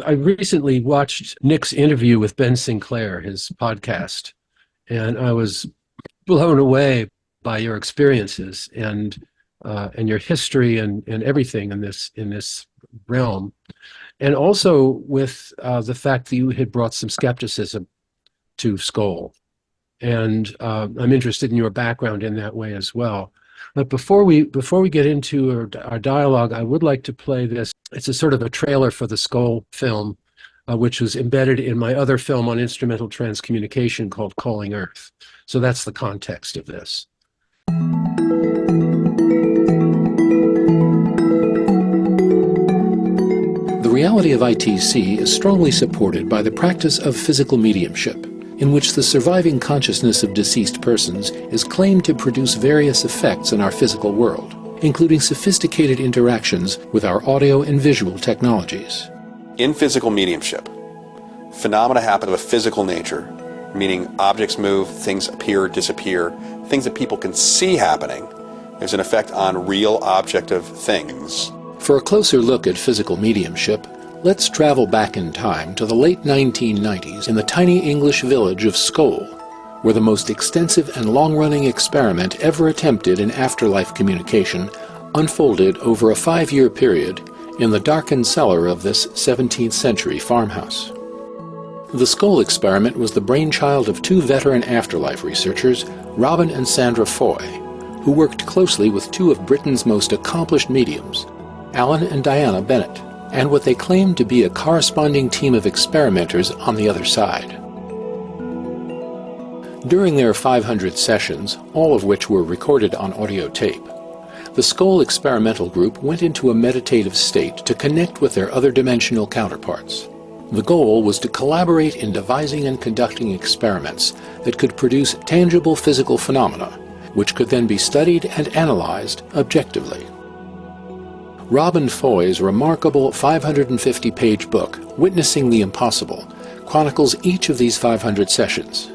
I recently watched Nick's interview with Ben Sinclair, his podcast, and I was blown away by your experiences and your history and everything in this realm, and also with the fact that you had brought some skepticism to Scole. And I'm interested in your background in that way as well. But before we get into our dialogue, I would like to play this. It's a sort of a trailer for the Scole film, which was embedded in my other film on instrumental transcommunication called Calling Earth. So that's the context of this. The reality of ITC is strongly supported by the practice of physical mediumship, in which the surviving consciousness of deceased persons is claimed to produce various effects in our physical world, including sophisticated interactions with our audio and visual technologies. In physical mediumship, phenomena happen of a physical nature, meaning objects move, things appear, disappear, things that people can see happening. There's an effect on real objective things. For a closer look at physical mediumship, let's travel back in time to the late 1990s in the tiny English village of Scole, where the most extensive and long-running experiment ever attempted in afterlife communication unfolded over a 5-year period in the darkened cellar of this 17th century farmhouse. The Scole Experiment was the brainchild of 2 veteran afterlife researchers, Robin and Sandra Foy, who worked closely with 2 of Britain's most accomplished mediums, Alan and Diana Bennett, and what they claimed to be a corresponding team of experimenters on the other side. During their 500 sessions, all of which were recorded on audio tape, the Scole experimental group went into a meditative state to connect with their other dimensional counterparts. The goal was to collaborate in devising and conducting experiments that could produce tangible physical phenomena, which could then be studied and analyzed objectively. Robin Foy's remarkable 550-page book, Witnessing the Impossible, chronicles each of these 500 sessions,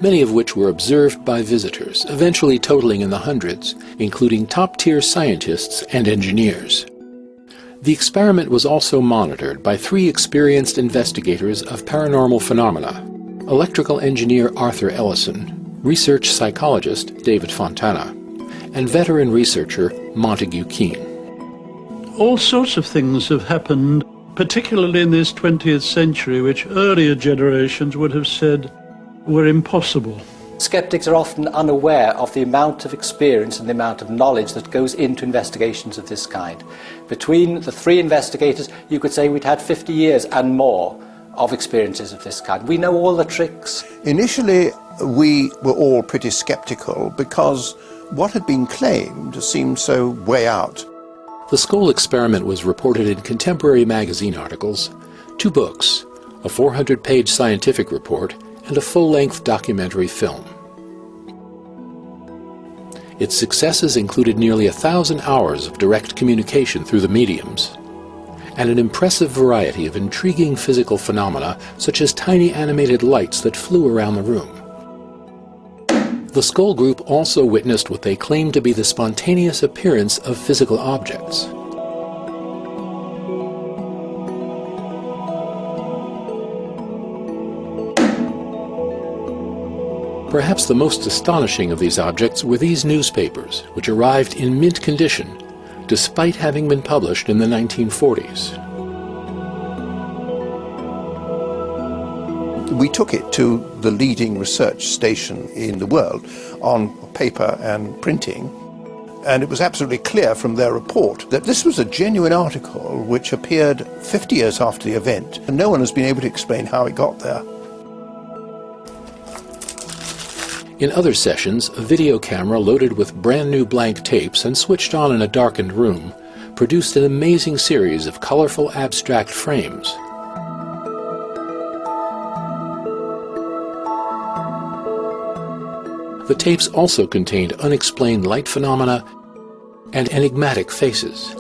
many of which were observed by visitors, eventually totaling in the hundreds, including top-tier scientists and engineers. The experiment was also monitored by 3 experienced investigators of paranormal phenomena: electrical engineer Arthur Ellison, research psychologist David Fontana, and veteran researcher Montague Keene. All sorts of things have happened, particularly in this 20th century, which earlier generations would have said were impossible. Skeptics are often unaware of the amount of experience and the amount of knowledge that goes into investigations of this kind. Between the 3 investigators, you could say we'd had 50 years and more of experiences of this kind. We know all the tricks. Initially, we were all pretty skeptical because what had been claimed seemed so way out. The Scole Experiment was reported in contemporary magazine articles, 2 books, a 400-page scientific report, and a full-length documentary film. Its successes included nearly 1,000 hours of direct communication through the mediums, and an impressive variety of intriguing physical phenomena, such as tiny animated lights that flew around the room. The Scole group also witnessed what they claimed to be the spontaneous appearance of physical objects. Perhaps the most astonishing of these objects were these newspapers, which arrived in mint condition, despite having been published in the 1940s. We took it to the leading research station in the world on paper and printing, and it was absolutely clear from their report that this was a genuine article which appeared 50 years after the event, and no one has been able to explain how it got there. In other sessions, a video camera loaded with brand new blank tapes and switched on in a darkened room produced an amazing series of colorful abstract frames. The tapes also contained unexplained light phenomena and enigmatic faces.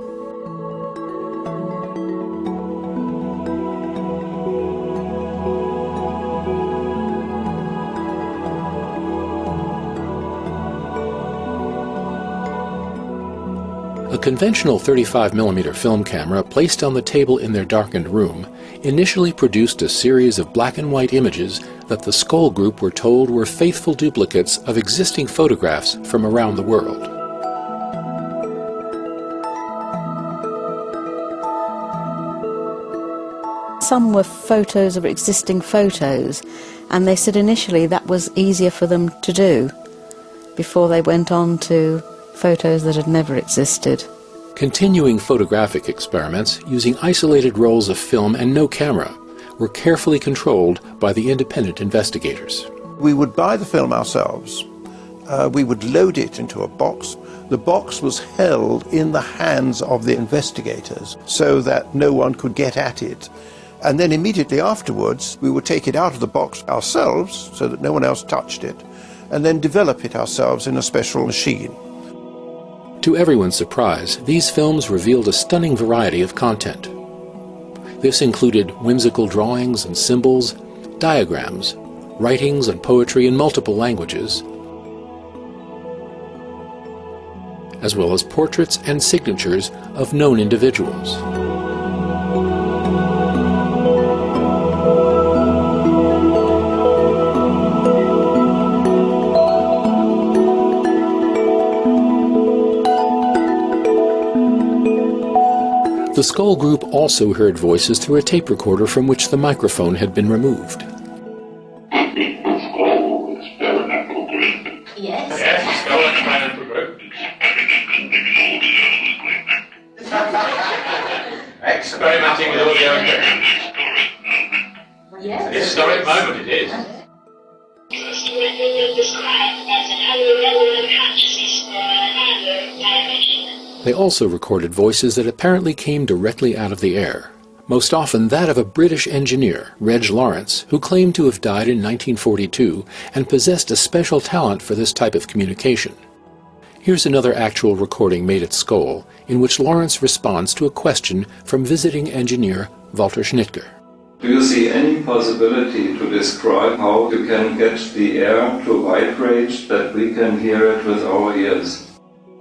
A conventional 35mm film camera placed on the table in their darkened room initially produced a series of black and white images that the Scole group were told were faithful duplicates of existing photographs from around the world. Some were photos of existing photos, and they said initially that was easier for them to do before they went on to photos that had never existed. Continuing photographic experiments using isolated rolls of film and no camera were carefully controlled by the independent investigators. We would buy the film ourselves. We would load it into a box. The box was held in the hands of the investigators so that no one could get at it. And then immediately afterwards, we would take it out of the box ourselves so that no one else touched it, and then develop it ourselves in a special machine. To everyone's surprise, these films revealed a stunning variety of content. This included whimsical drawings and symbols, diagrams, writings and poetry in multiple languages, as well as portraits and signatures of known individuals. The Scole group also heard voices through a tape recorder from which the microphone had been removed. Scole Experimental Group. Yes. Yes, Scole Experimental Group. Experimenting with audio equipment. Yes. Historic moment it is. First record described as an unrelevant consciousness or another dimension. They also recorded voices that apparently came directly out of the air, most often that of a British engineer, Reg Lawrence, who claimed to have died in 1942 and possessed a special talent for this type of communication. Here's another actual recording made at Scole, in which Lawrence responds to a question from visiting engineer Walter Schnittger. Do you see any possibility to describe how you can get the air to vibrate that we can hear it with our ears?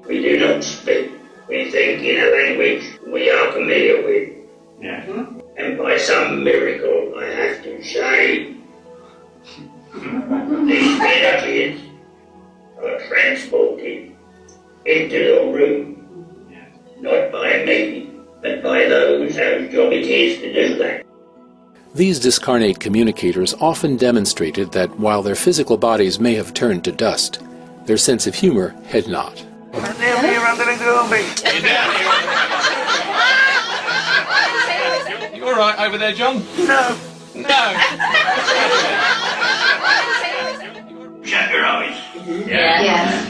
We do not speak. We think in a language we are familiar with. Yeah. And by some miracle, I have to say, these energies are transported into the room, not by me, but by those whose job it is to do that. These discarnate communicators often demonstrated that while their physical bodies may have turned to dust, their sense of humor had not. You all right over there, John? No. No. Shut your eyes. Yeah. Yes.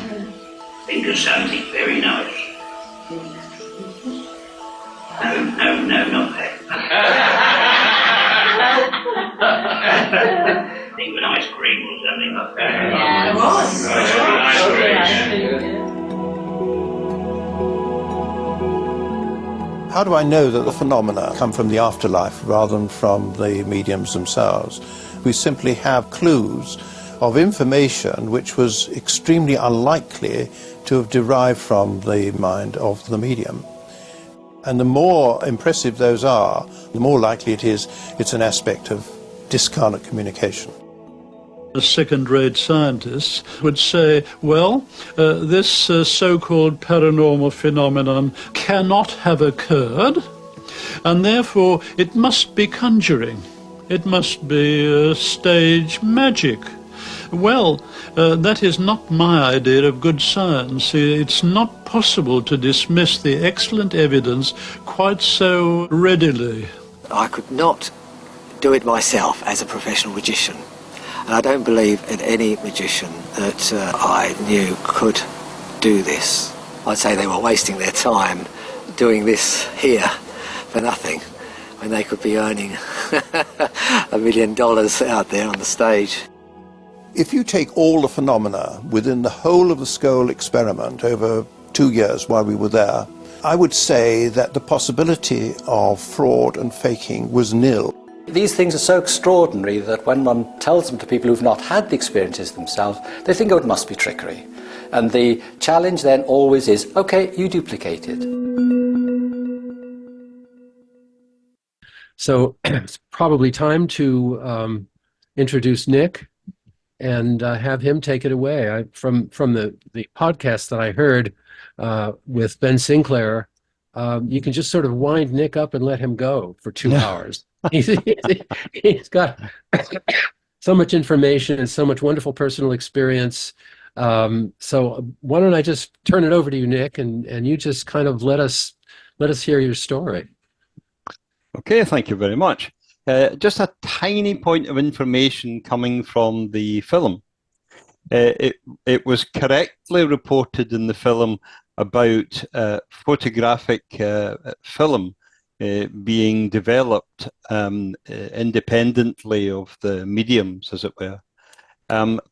Think of something very nice. No, not that. Think of an ice cream or something like that. How do I know that the phenomena come from the afterlife rather than from the mediums themselves? We simply have clues of information which was extremely unlikely to have derived from the mind of the medium. And the more impressive those are, the more likely it is it's an aspect of discarnate communication. The second-rate scientists would say, well, this so-called paranormal phenomenon cannot have occurred, and therefore it must be conjuring. It must be stage magic. Well, that is not my idea of good science. It's not possible to dismiss the excellent evidence quite so readily. I could not do it myself as a professional magician. And I don't believe in any magician that I knew could do this. I'd say they were wasting their time doing this here for nothing, when they could be earning $1 million out there on the stage. If you take all the phenomena within the whole of the Scole experiment over 2 years while we were there, I would say that the possibility of fraud and faking was nil. These things are so extraordinary that when one tells them to people who've not had the experiences themselves, they think, oh, it must be trickery. And the challenge then always is, okay, you duplicate it. So it's probably time to introduce Nick and have him take it away. From the podcast that I heard with Ben Sinclair, you can just sort of wind Nick up and let him go for 2 hours. He's got so much information and so much wonderful personal experience. So why don't I just turn it over to you, Nick, and you just kind of let us hear your story. Okay, thank you very much. Just a tiny point of information coming from the film. It was correctly reported in the film about photographic film being developed independently of the mediums, as it were.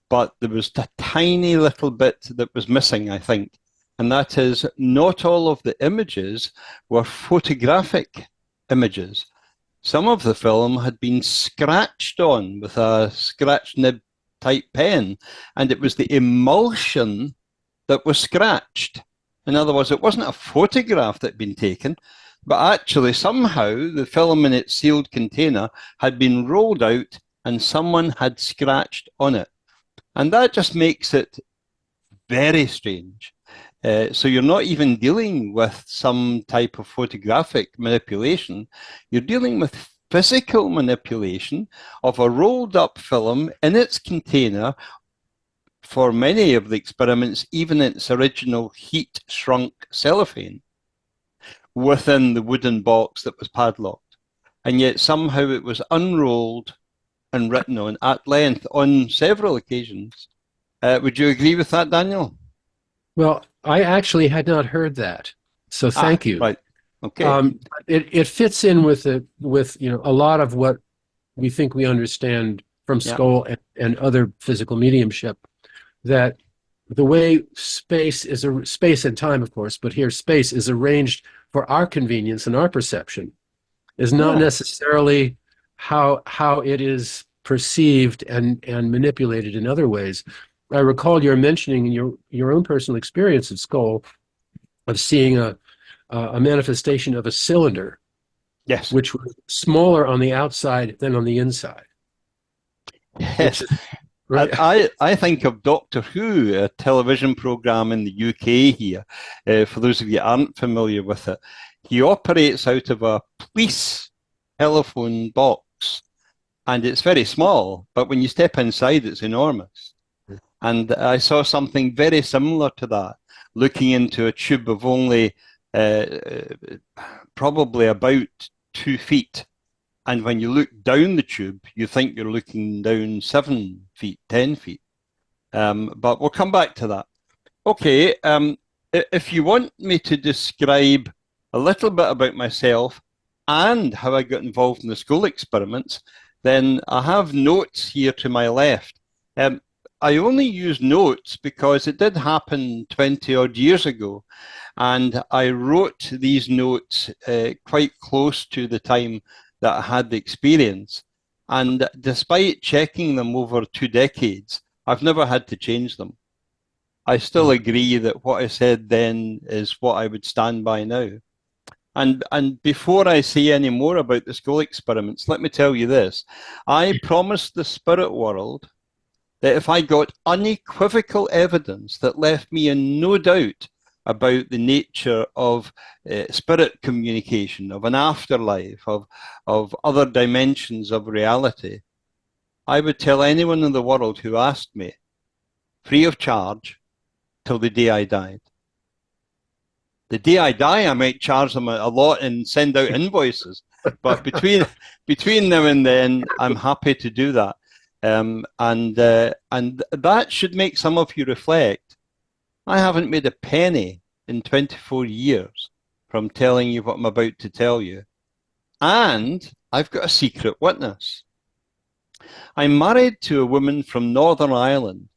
But there was a tiny little bit that was missing, I think, and that is not all of the images were photographic images. Some of the film had been scratched on with a scratch nib type pen, and it was the emulsion that was scratched. In other words, it wasn't a photograph that had been taken, but actually somehow the film in its sealed container had been rolled out and someone had scratched on it. And that just makes it very strange. So you're not even dealing with some type of photographic manipulation. You're dealing with physical manipulation of a rolled up film in its container, for many of the experiments, even its original heat shrunk cellophane, within the wooden box that was padlocked. And yet somehow it was unrolled and written on at length on several occasions. Would you agree with that, Daniel? Well, I actually had not heard that, so thank you. Right. Okay. It fits in with a lot of what we think we understand from Scole and other physical mediumship, that the way space and time, of course, but here space is arranged for our convenience and our perception, is not necessarily how it is perceived and manipulated in other ways. I recall your mentioning in your own personal experience at Scole of seeing a manifestation of a cylinder, yes, which was smaller on the outside than on the inside. Yes. Right. I think of Doctor Who, a television program in the UK here. For those of you who aren't familiar with it, he operates out of a police telephone box, and it's very small, but when you step inside, it's enormous. And I saw something very similar to that, looking into a tube of only probably about 2 feet. And when you look down the tube, you think you're looking down 7 feet, 10 feet. But we'll come back to that. Okay, if you want me to describe a little bit about myself and how I got involved in the Scole experiments, then I have notes here to my left. I only use notes because it did happen 20 odd years ago, and I wrote these notes quite close to the time that I had the experience. And despite checking them over 2 decades, I've never had to change them. I still agree that what I said then is what I would stand by now. And before I say any more about the Scole experiments, let me tell you this. I promised the spirit world that if I got unequivocal evidence that left me in no doubt about the nature of spirit communication, of an afterlife, of other dimensions of reality, I would tell anyone in the world who asked me, free of charge, till the day I died. The day I die, I might charge them a lot and send out invoices, but between now and then, I'm happy to do that. And that should make some of you reflect. I haven't made a penny in 24 years from telling you what I'm about to tell you. And I've got a secret witness. I'm married to a woman from Northern Ireland,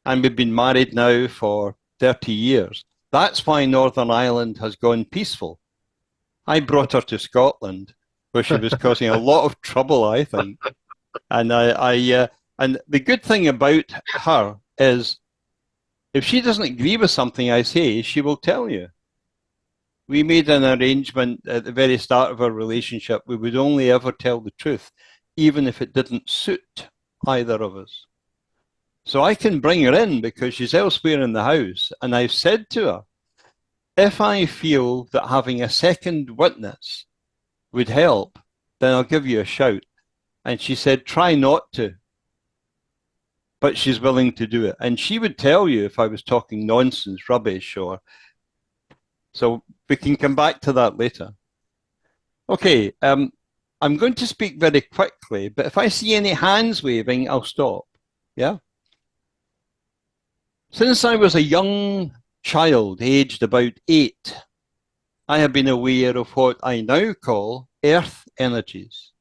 and we've been married now for 30 years. That's why Northern Ireland has gone peaceful. I brought her to Scotland, where she was causing a lot of trouble, I think. And and the good thing about her is If she doesn't agree with something I say, she will tell you. We made an arrangement at the very start of our relationship. We would only ever tell the truth, even if it didn't suit either of us. So I can bring her in because she's elsewhere in the house. And I've said to her, if I feel that having a second witness would help, then I'll give you a shout. And she said, try not to. But she's willing to do it. And she would tell you if I was talking nonsense, rubbish, or... So we can come back to that later. Okay, I'm going to speak very quickly, but if I see any hands waving, I'll stop. Yeah? Since I was a young child, aged about 8, I have been aware of what I now call earth energies.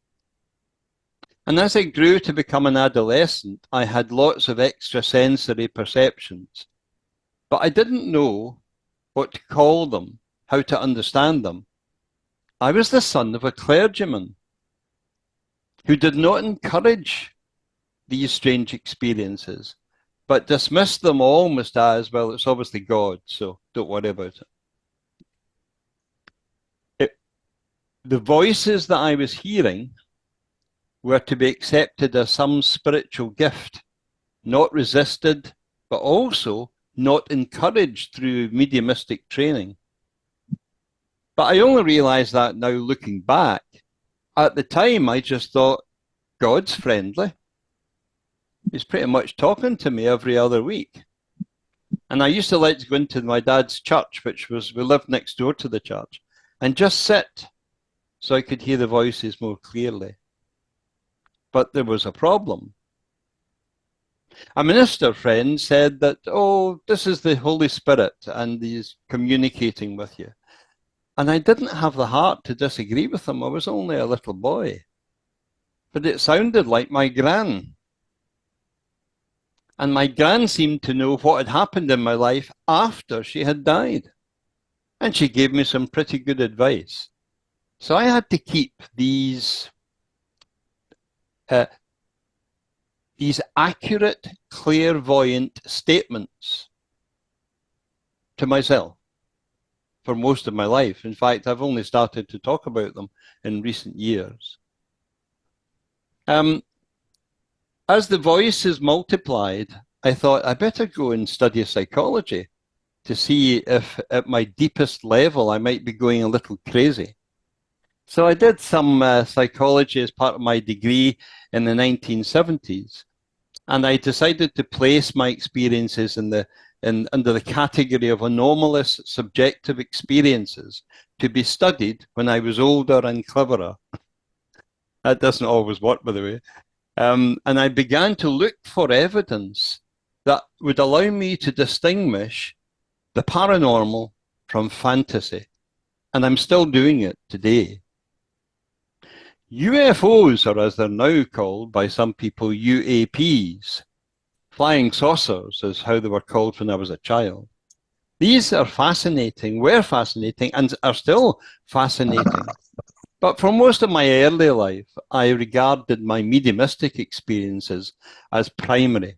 And as I grew to become an adolescent, I had lots of extrasensory perceptions, but I didn't know what to call them, how to understand them. I was the son of a clergyman who did not encourage these strange experiences, but dismissed them almost as, well, it's obviously God, so don't worry about it. The voices that I was hearing were to be accepted as some spiritual gift, not resisted, but also not encouraged through mediumistic training. But I only realize that now looking back. At the time, I just thought, God's friendly. He's pretty much talking to me every other week. And I used to like to go into my dad's church, which was, we lived next door to the church, and just sit so I could hear the voices more clearly. But there was a problem. A minister friend said that, oh, this is the Holy Spirit and he's communicating with you. And I didn't have the heart to disagree with him. I was only a little boy. But it sounded like my gran. And my gran seemed to know what had happened in my life after she had died. And she gave me some pretty good advice. So I had to keep these accurate, clairvoyant statements to myself for most of my life. In fact, I've only started to talk about them in recent years. As the voices multiplied, I thought I better go and study psychology to see if at my deepest level I might be going a little crazy. So I did some psychology as part of my degree in the 1970s, and I decided to place my experiences under the category of anomalous subjective experiences to be studied when I was older and cleverer. That doesn't always work, by the way. And I began to look for evidence that would allow me to distinguish the paranormal from fantasy. And I'm still doing it today. UFOs, or as they're now called by some people, UAPs, flying saucers is how they were called when I was a child. These are fascinating, were fascinating, and are still fascinating. But for most of my early life, I regarded my mediumistic experiences as primary.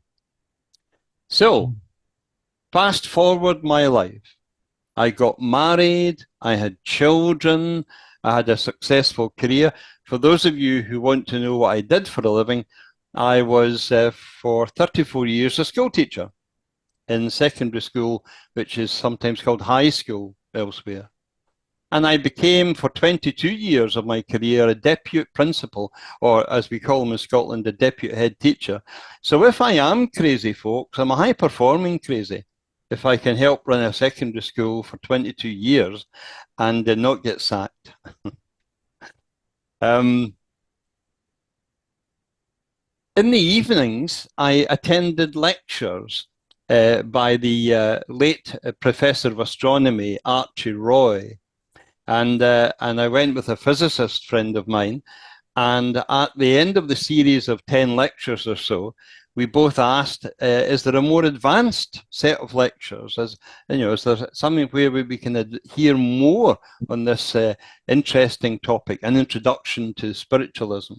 So, fast forward my life. I got married, I had children, I had a successful career. For those of you who want to know what I did for a living, I was for 34 years a school teacher in secondary school, which is sometimes called high school elsewhere. And I became, for 22 years of my career, a deputy principal, or as we call them in Scotland, a deputy head teacher. So if I am crazy, folks, I'm a high-performing crazy. If I can help run a secondary school for 22 years and not get sacked. In the evenings, I attended lectures by the late professor of astronomy, Archie Roy. And I went with a physicist friend of mine. And at the end of the series of 10 lectures or so, we both asked, is there a more advanced set of lectures? Is there something where we can hear more on this interesting topic, an introduction to spiritualism?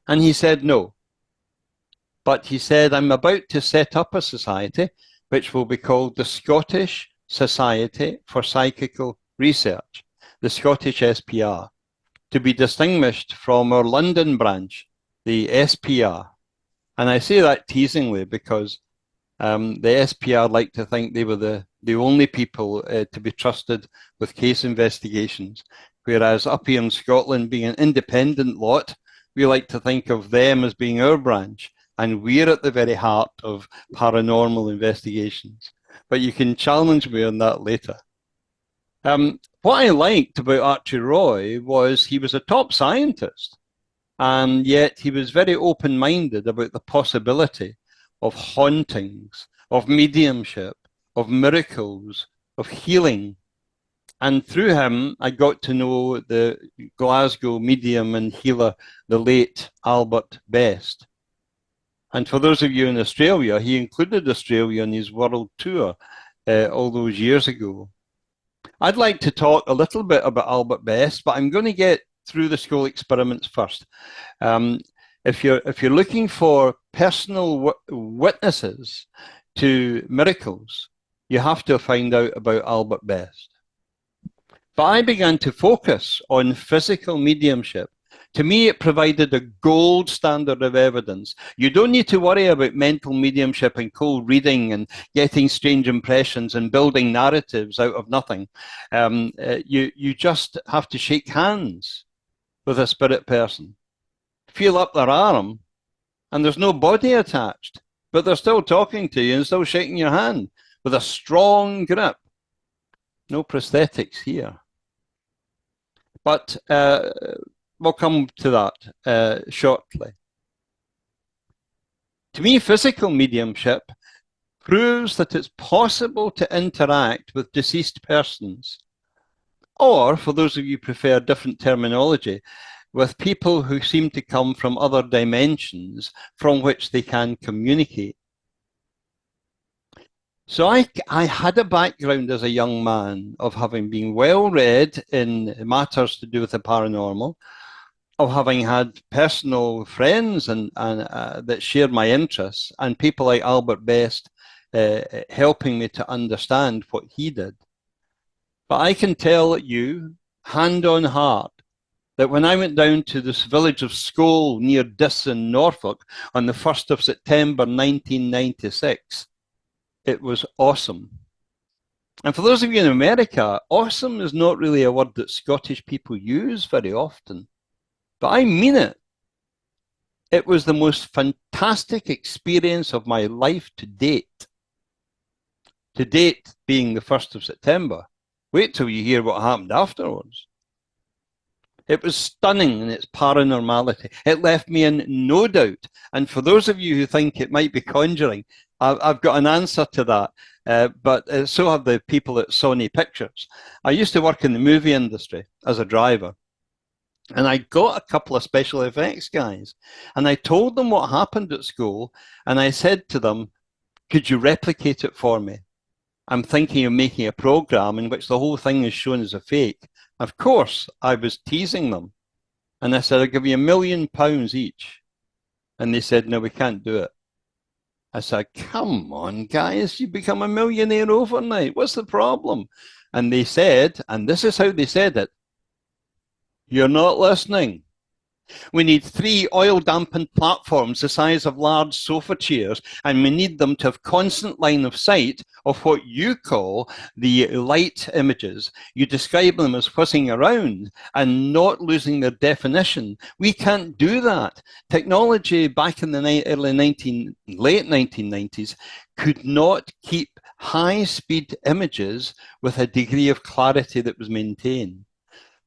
And he said no. But he said, I'm about to set up a society which will be called the Scottish Society for Psychical Research, the Scottish SPR, to be distinguished from our London branch, the SPR. And I say that teasingly because the SPR like to think they were the only people to be trusted with case investigations, whereas up here in Scotland, being an independent lot, we like to think of them as being our branch, and we're at the very heart of paranormal investigations. But you can challenge me on that later. What I liked about Archie Roy was he was a top scientist, and yet he was very open-minded about the possibility of hauntings, of mediumship, of miracles, of healing. And through him, I got to know the Glasgow medium and healer, the late Albert Best. And for those of you in Australia, he included Australia in his world tour all those years ago. I'd like to talk a little bit about Albert Best, but I'm going to get through the Scole experiments first. If you're looking for personal witnesses to miracles, you have to find out about Albert Best. But I began to focus on physical mediumship. To me, it provided a gold standard of evidence. You don't need to worry about mental mediumship and cold reading and getting strange impressions and building narratives out of nothing. You just have to shake hands with a spirit person, feel up their arm, and there's no body attached, but they're still talking to you and still shaking your hand with a strong grip. No prosthetics here. But we'll come to that shortly. To me, physical mediumship proves that it's possible to interact with deceased persons, or, for those of you who prefer different terminology, with people who seem to come from other dimensions from which they can communicate. So I had a background as a young man of having been well read in matters to do with the paranormal, of having had personal friends and that shared my interests, and people like Albert Best helping me to understand what he did. But I can tell you, hand on heart, that when I went down to this village of Scole near Dis in Norfolk on the 1st of September 1996, it was awesome. And for those of you in America, awesome is not really a word that Scottish people use very often, but I mean it. It was the most fantastic experience of my life to date. To date being the 1st of September. Wait till you hear what happened afterwards. It was stunning in its paranormality. It left me in no doubt. And for those of you who think it might be conjuring, I've got an answer to that, but so have the people at Sony Pictures. I used to work in the movie industry as a driver, and I got a couple of special effects guys, and I told them what happened at school, and I said to them, could you replicate it for me? I'm thinking of making a program in which the whole thing is shown as a fake. Of course, I was teasing them, and I said, I'll give you £1 million each. And they said, no, we can't do it. I said, come on, guys, you become a millionaire overnight. What's the problem? And they said, and this is how they said it, you're not listening. We need 3 oil-dampened platforms the size of large sofa chairs, and we need them to have constant line of sight of what you call the light images. You describe them as whizzing around and not losing their definition. We can't do that. Technology back in the late 1990s could not keep high-speed images with a degree of clarity that was maintained.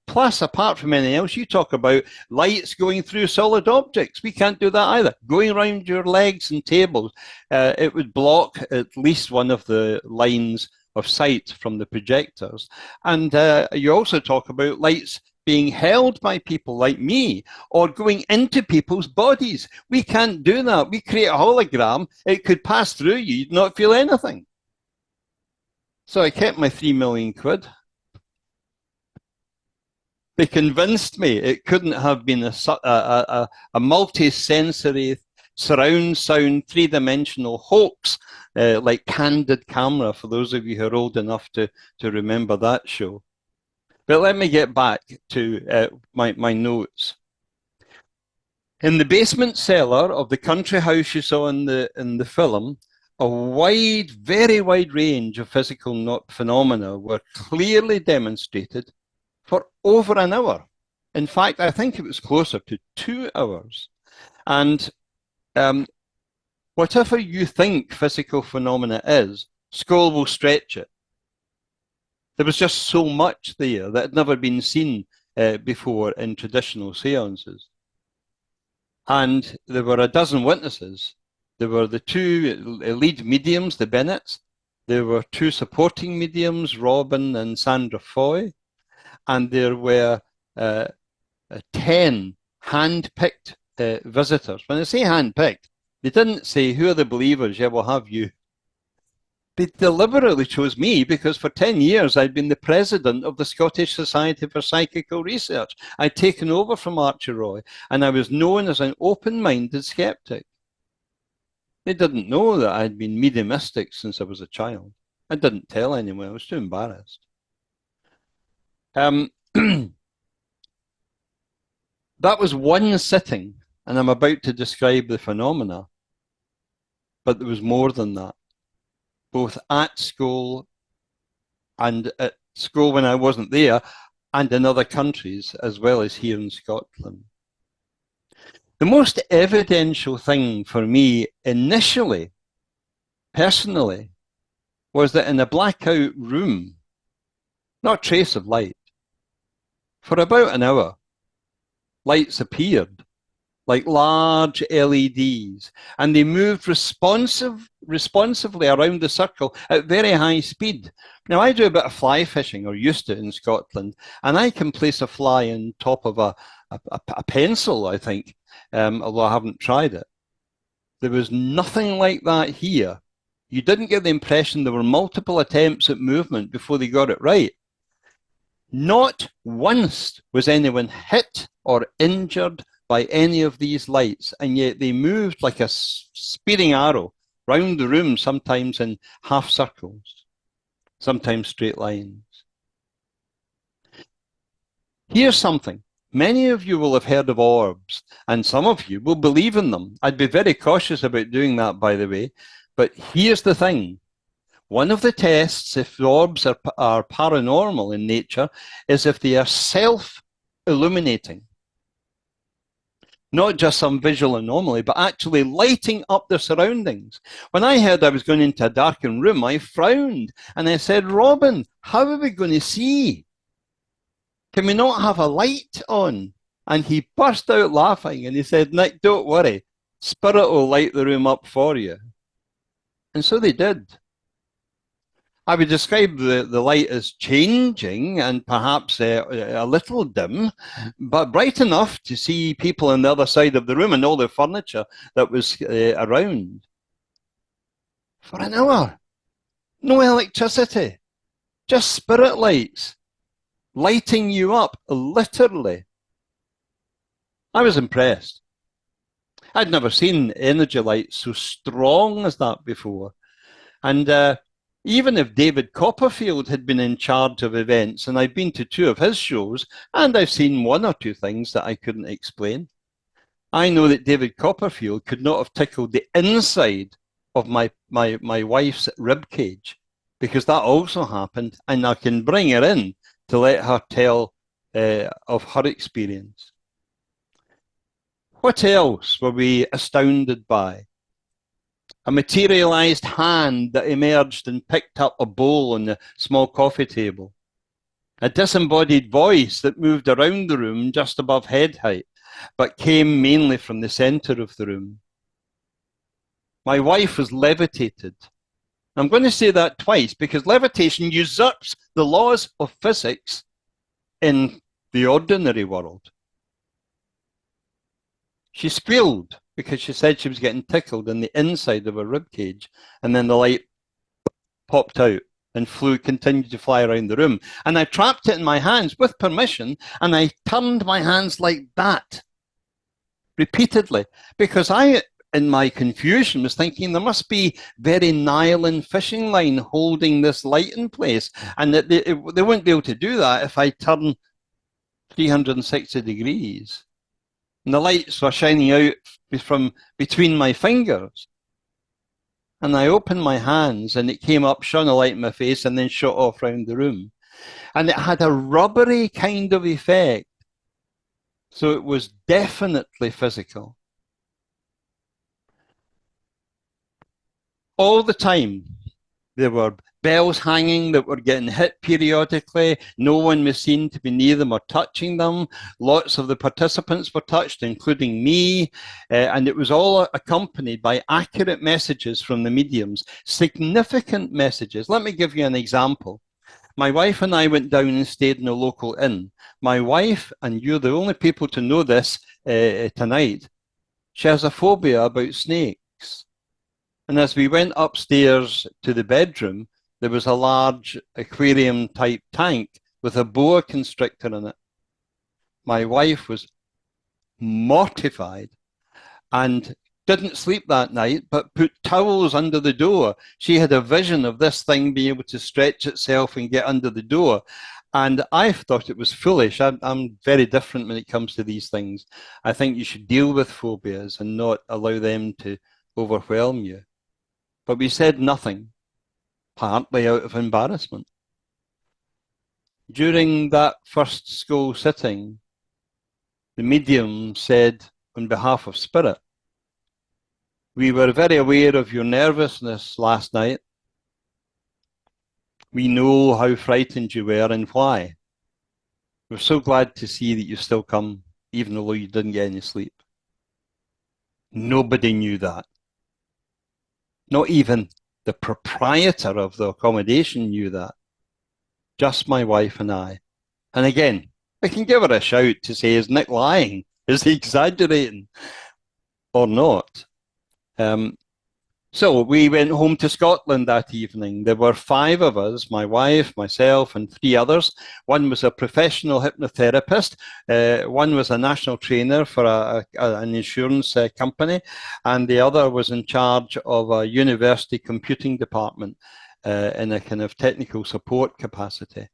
Plus, apart from anything else, you talk about lights going through solid objects. We can't do that either. Going around your legs and tables, it would block at least one of the lines of sight from the projectors. And you also talk about lights being held by people like me or going into people's bodies. We can't do that. We create a hologram. It could pass through you. You'd not feel anything. So I kept my £3 million. They convinced me it couldn't have been a multi-sensory surround sound, three-dimensional hoax, like Candid Camera, for those of you who are old enough to remember that show. But let me get back to my notes. In the basement cellar of the country house you saw in the film, a very wide range of physical phenomena were clearly demonstrated for over an hour. In fact, I think it was closer to 2 hours. And whatever you think physical phenomena is, Scole will stretch it. There was just so much there that had never been seen before in traditional seances. And there were a dozen witnesses. There were the two lead mediums, the Bennetts. There were two supporting mediums, Robin and Sandra Foy. And there were 10 hand-picked visitors. When I say hand-picked, they didn't say, who are the believers? Yeah, we'll have you. They deliberately chose me because for 10 years I'd been the president of the Scottish Society for Psychical Research. I'd taken over from Archie Roy, and I was known as an open-minded skeptic. They didn't know that I'd been mediumistic since I was a child. I didn't tell anyone. I was too embarrassed. That was one sitting, and I'm about to describe the phenomena. But there was more than that, both at Scole and at Scole when I wasn't there, and in other countries, as well as here in Scotland. The most evidential thing for me initially, personally, was that in a blackout room, not a trace of light, for about an hour, lights appeared like large LEDs, and they moved responsively around the circle at very high speed. Now, I do a bit of fly fishing, or used to in Scotland, and I can place a fly on top of a pencil, I think, although I haven't tried it. There was nothing like that here. You didn't get the impression there were multiple attempts at movement before they got it right. Not once was anyone hit or injured by any of these lights, and yet they moved like a speeding arrow round the room, sometimes in half circles, sometimes straight lines. Here's something. Many of you will have heard of orbs, and some of you will believe in them. I'd be very cautious about doing that, by the way, but here's the thing. One of the tests, if orbs are paranormal in nature, is if they are self-illuminating. Not just some visual anomaly, but actually lighting up their surroundings. When I heard I was going into a darkened room, I frowned and I said, Robin, how are we going to see? Can we not have a light on? And he burst out laughing and he said, Nick, don't worry. Spirit will light the room up for you. And so they did. I would describe the light as changing and perhaps a little dim, but bright enough to see people on the other side of the room and all the furniture that was around. For an hour. No electricity. Just spirit lights. Lighting you up, literally. I was impressed. I'd never seen energy lights so strong as that before. And even if David Copperfield had been in charge of events, and I've been to 2 of his shows, and I've seen 1 or 2 things that I couldn't explain, I know that David Copperfield could not have tickled the inside of my wife's rib cage, because that also happened, and I can bring her in to let her tell of her experience. What else were we astounded by? A materialized hand that emerged and picked up a bowl on the small coffee table. A disembodied voice that moved around the room just above head height, but came mainly from the center of the room. My wife was levitated. I'm going to say that twice because levitation usurps the laws of physics in the ordinary world. She squealed because she said she was getting tickled in the inside of her ribcage, and then the light popped out and continued to fly around the room. And I trapped it in my hands with permission, and I turned my hands like that repeatedly, because I in my confusion, was thinking there must be very nylon fishing line holding this light in place, and that they wouldn't be able to do that if I turn 360 degrees. And the lights were shining out from between my fingers. And I opened my hands, and it came up, shone a light in my face, and then shot off round the room. And it had a rubbery kind of effect. So it was definitely physical. All the time, there were bells hanging that were getting hit periodically. No one was seen to be near them or touching them. Lots of the participants were touched, including me, and it was all accompanied by accurate messages from the mediums, significant messages. Let me give you an example. My wife and I went down and stayed in a local inn. My wife, and you're the only people to know this tonight, she has a phobia about snakes. And as we went upstairs to the bedroom, there was a large aquarium-type tank with a boa constrictor in it. My wife was mortified and didn't sleep that night, but put towels under the door. She had a vision of this thing being able to stretch itself and get under the door. And I thought it was foolish. I'm very different when it comes to these things. I think you should deal with phobias and not allow them to overwhelm you. But we said nothing, partly out of embarrassment. During that first Scole sitting, the medium said, on behalf of Spirit, "We were very aware of your nervousness last night. We know how frightened you were and why. We're so glad to see that you still come, even though you didn't get any sleep." Nobody knew that. Not even the proprietor of the accommodation knew that. Just my wife and I. And again, I can give her a shout to say, is Nick lying? Is he exaggerating? Or not? So we went home to Scotland that evening. There were 5 of us, my wife, myself, and 3 others. One was a professional hypnotherapist. One was a national trainer for an insurance company. And the other was in charge of a university computing department in a kind of technical support capacity.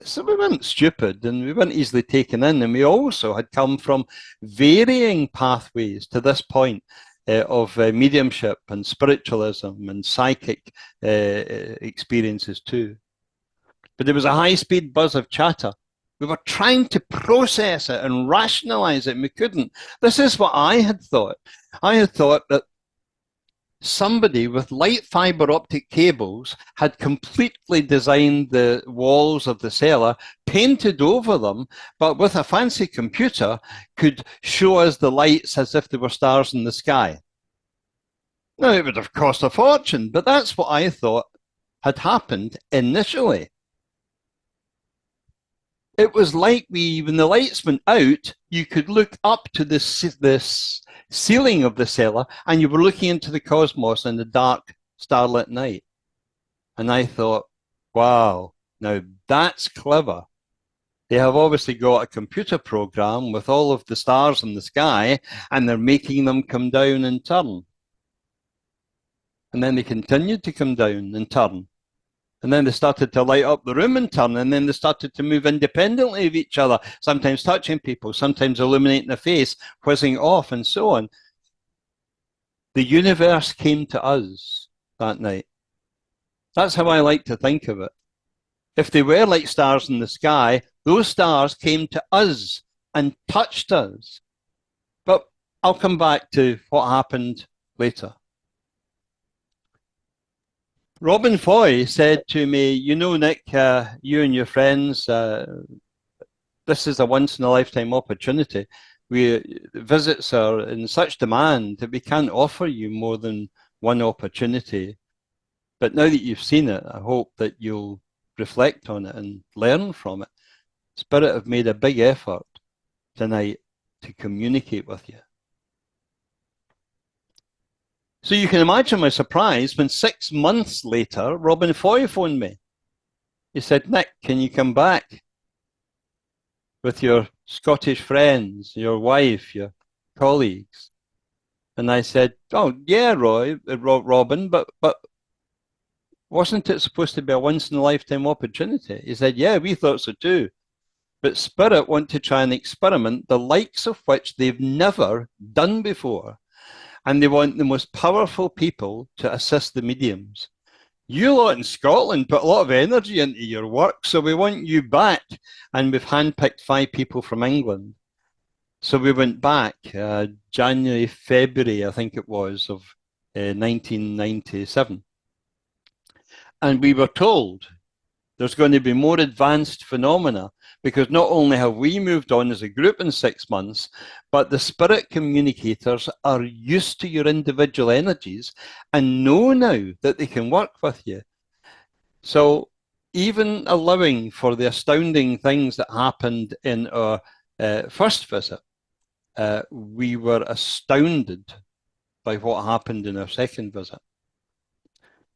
So we weren't stupid and we weren't easily taken in. And we also had come from varying pathways to this point. Of mediumship and spiritualism and psychic experiences too. But there was a high-speed buzz of chatter. We were trying to process it and rationalize it, and we couldn't. This is what I had thought. I had thought that somebody with light fiber optic cables had completely designed the walls of the cellar, painted over them, but with a fancy computer could show us the lights as if they were stars in the sky. Now, it would have cost a fortune, but that's what I thought had happened initially. It was like when the lights went out, you could look up to this ceiling of the cellar and you were looking into the cosmos in the dark, starlit night. And I thought, wow, now that's clever. They have obviously got a computer program with all of the stars in the sky and they're making them come down and turn. And then they continued to come down and turn. And then they started to light up the room and turn, and then they started to move independently of each other, sometimes touching people, sometimes illuminating the face, whizzing off, and so on. The universe came to us that night. That's how I like to think of it. If they were like stars in the sky, those stars came to us and touched us. But I'll come back to what happened later. Robin Foy said to me, you know, Nick, you and your friends, this is a once-in-a-lifetime opportunity. Visits are in such demand that we can't offer you more than one opportunity. But now that you've seen it, I hope that you'll reflect on it and learn from it. Spirit have made a big effort tonight to communicate with you. So you can imagine my surprise when 6 months later, Robin Foy phoned me. He said, Nick, can you come back with your Scottish friends, your wife, your colleagues, And I said, oh, yeah, Robin, but wasn't it supposed to be a once-in-a-lifetime opportunity? He said, yeah, we thought so too. But Spirit want to try and experiment the likes of which they've never done before. And they want the most powerful people to assist the mediums. You lot in Scotland put a lot of energy into your work, so we want you back. And we've handpicked 5 people from England. So we went back January, February, I think it was, of 1997. And we were told there's going to be more advanced phenomena, because not only have we moved on as a group in 6 months, but the spirit communicators are used to your individual energies and know now that they can work with you. So even allowing for the astounding things that happened in our first visit, we were astounded by what happened in our second visit.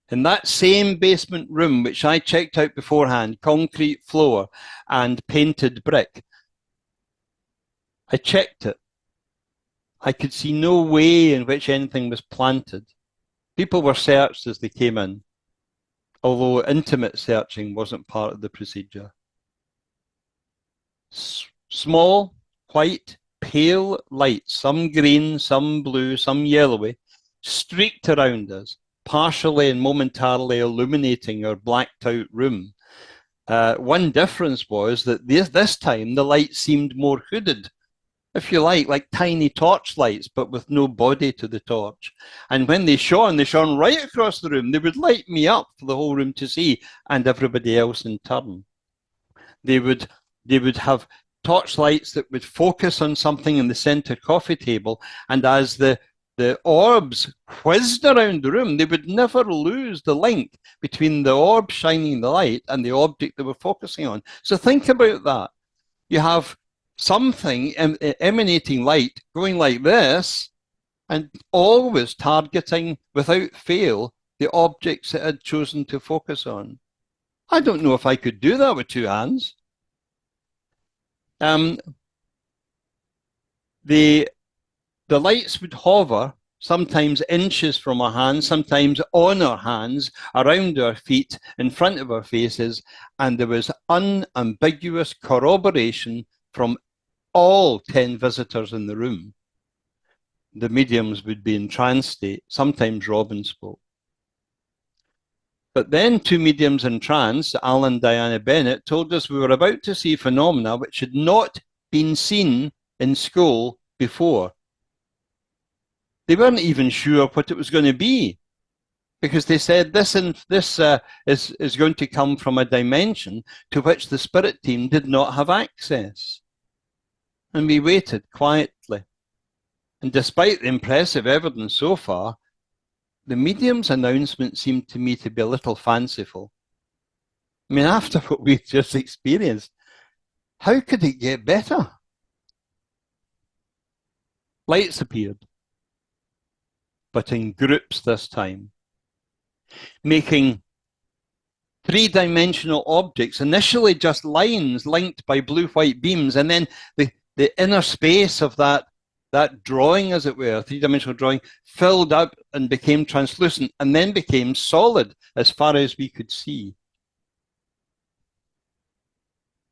In that same basement room, which I checked out beforehand, concrete floor and painted brick, I checked it. I could see no way in which anything was planted. People were searched as they came in, although intimate searching wasn't part of the procedure. Small, white, pale lights, some green, some blue, some yellowy, streaked around us, partially and momentarily illuminating our blacked out room. One difference was that this time the light seemed more hooded, if you like tiny torch lights, but with no body to the torch. And when they shone right across the room. They would light me up for the whole room to see, and everybody else in turn. They would have torch lights that would focus on something in the center coffee table, and as the orbs whizzed around the room, they would never lose the link between the orb shining the light and the object they were focusing on. So think about that. You have something emanating light going like this and always targeting, without fail, the objects it had chosen to focus on. I don't know if I could do that with 2 hands. The lights would hover, sometimes inches from our hands, sometimes on our hands, around our feet, in front of our faces, and there was unambiguous corroboration from all 10 visitors in the room. The mediums would be in trance state. Sometimes Robin spoke. But then 2 mediums in trance, Alan and Diana Bennett, told us we were about to see phenomena which had not been seen in Scole before. They weren't even sure what it was going to be, because they said this is going to come from a dimension to which the spirit team did not have access. And we waited quietly. And despite the impressive evidence so far, the medium's announcement seemed to me to be a little fanciful. I mean, after what we've just experienced, how could it get better? Lights appeared, but in groups this time, making 3-dimensional objects, initially just lines linked by blue-white beams, and then the inner space of that drawing, as it were, 3-dimensional drawing, filled up and became translucent, and then became solid as far as we could see.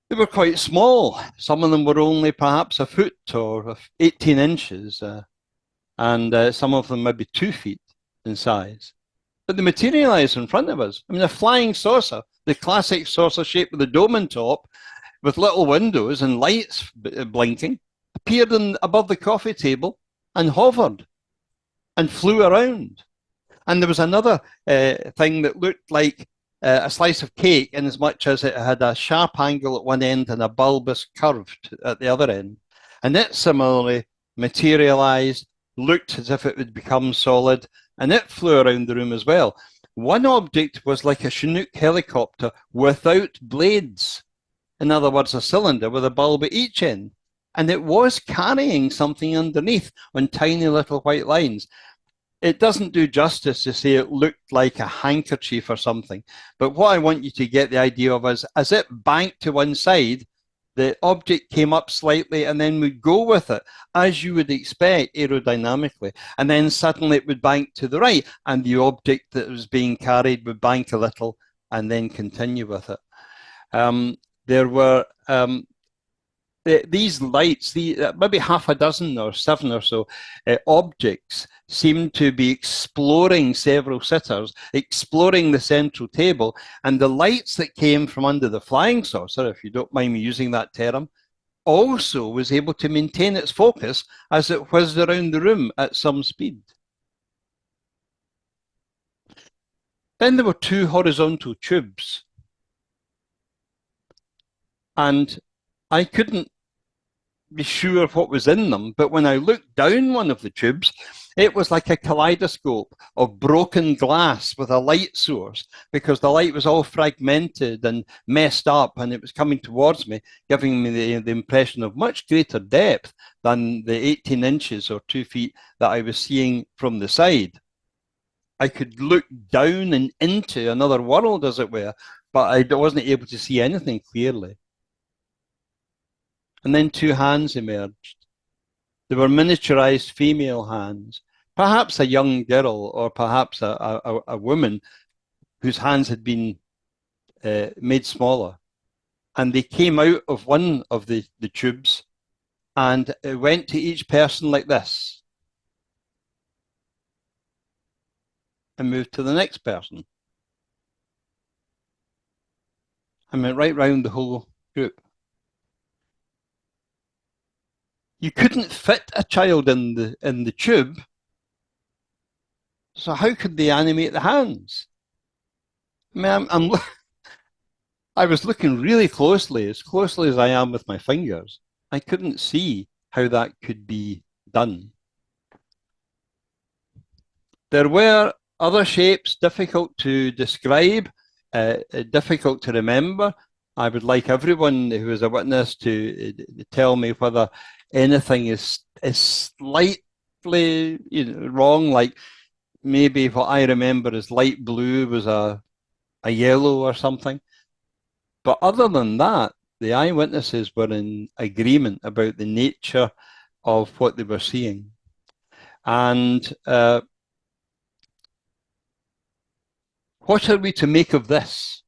They were quite small. Some of them were only perhaps a foot or 18 inches. And some of them maybe 2 feet in size. But they materialized in front of us. I mean, a flying saucer, the classic saucer shape with a dome on top, with little windows and lights blinking, appeared above the coffee table and hovered and flew around. And there was another thing that looked like a slice of cake, in as much as it had a sharp angle at one end and a bulbous curve at the other end. And it similarly materialized, looked as if it would become solid, and it flew around the room as well. One object was like a Chinook helicopter without blades. In other words, a cylinder with a bulb at each end. And it was carrying something underneath on tiny little white lines. It doesn't do justice to say it looked like a handkerchief or something. But what I want you to get the idea of is, as it banked to one side, the object came up slightly and then would go with it, as you would expect aerodynamically. And then suddenly it would bank to the right, and the object that was being carried would bank a little and then continue with it. There were these lights, maybe half a dozen or 7 or so objects seemed to be exploring several sitters, exploring the central table, and the lights that came from under the flying saucer, if you don't mind me using that term, also was able to maintain its focus as it whizzed around the room at some speed. Then there were 2 horizontal tubes, and I couldn't be sure what was in them, but when I looked down one of the tubes, it was like a kaleidoscope of broken glass with a light source, because the light was all fragmented and messed up, and it was coming towards me, giving me the impression of much greater depth than the 18 inches or 2 feet that I was seeing from the side. I could look down and into another world, as it were, but I wasn't able to see anything clearly. And then 2 hands emerged. They were miniaturized female hands, perhaps a young girl or perhaps a woman whose hands had been made smaller. And they came out of one of the tubes and went to each person like this and moved to the next person. And went right round the whole group. You couldn't fit a child in the tube, so how could they animate the hands? I mean, I was looking really closely as I am with my fingers. I couldn't see how that could be done. There were other shapes difficult to describe, difficult to remember. I would like everyone who is a witness to tell me whether anything is slightly wrong, like maybe what I remember as light blue was a yellow or something. But other than that, the eyewitnesses were in agreement about the nature of what they were seeing. And what are we to make of this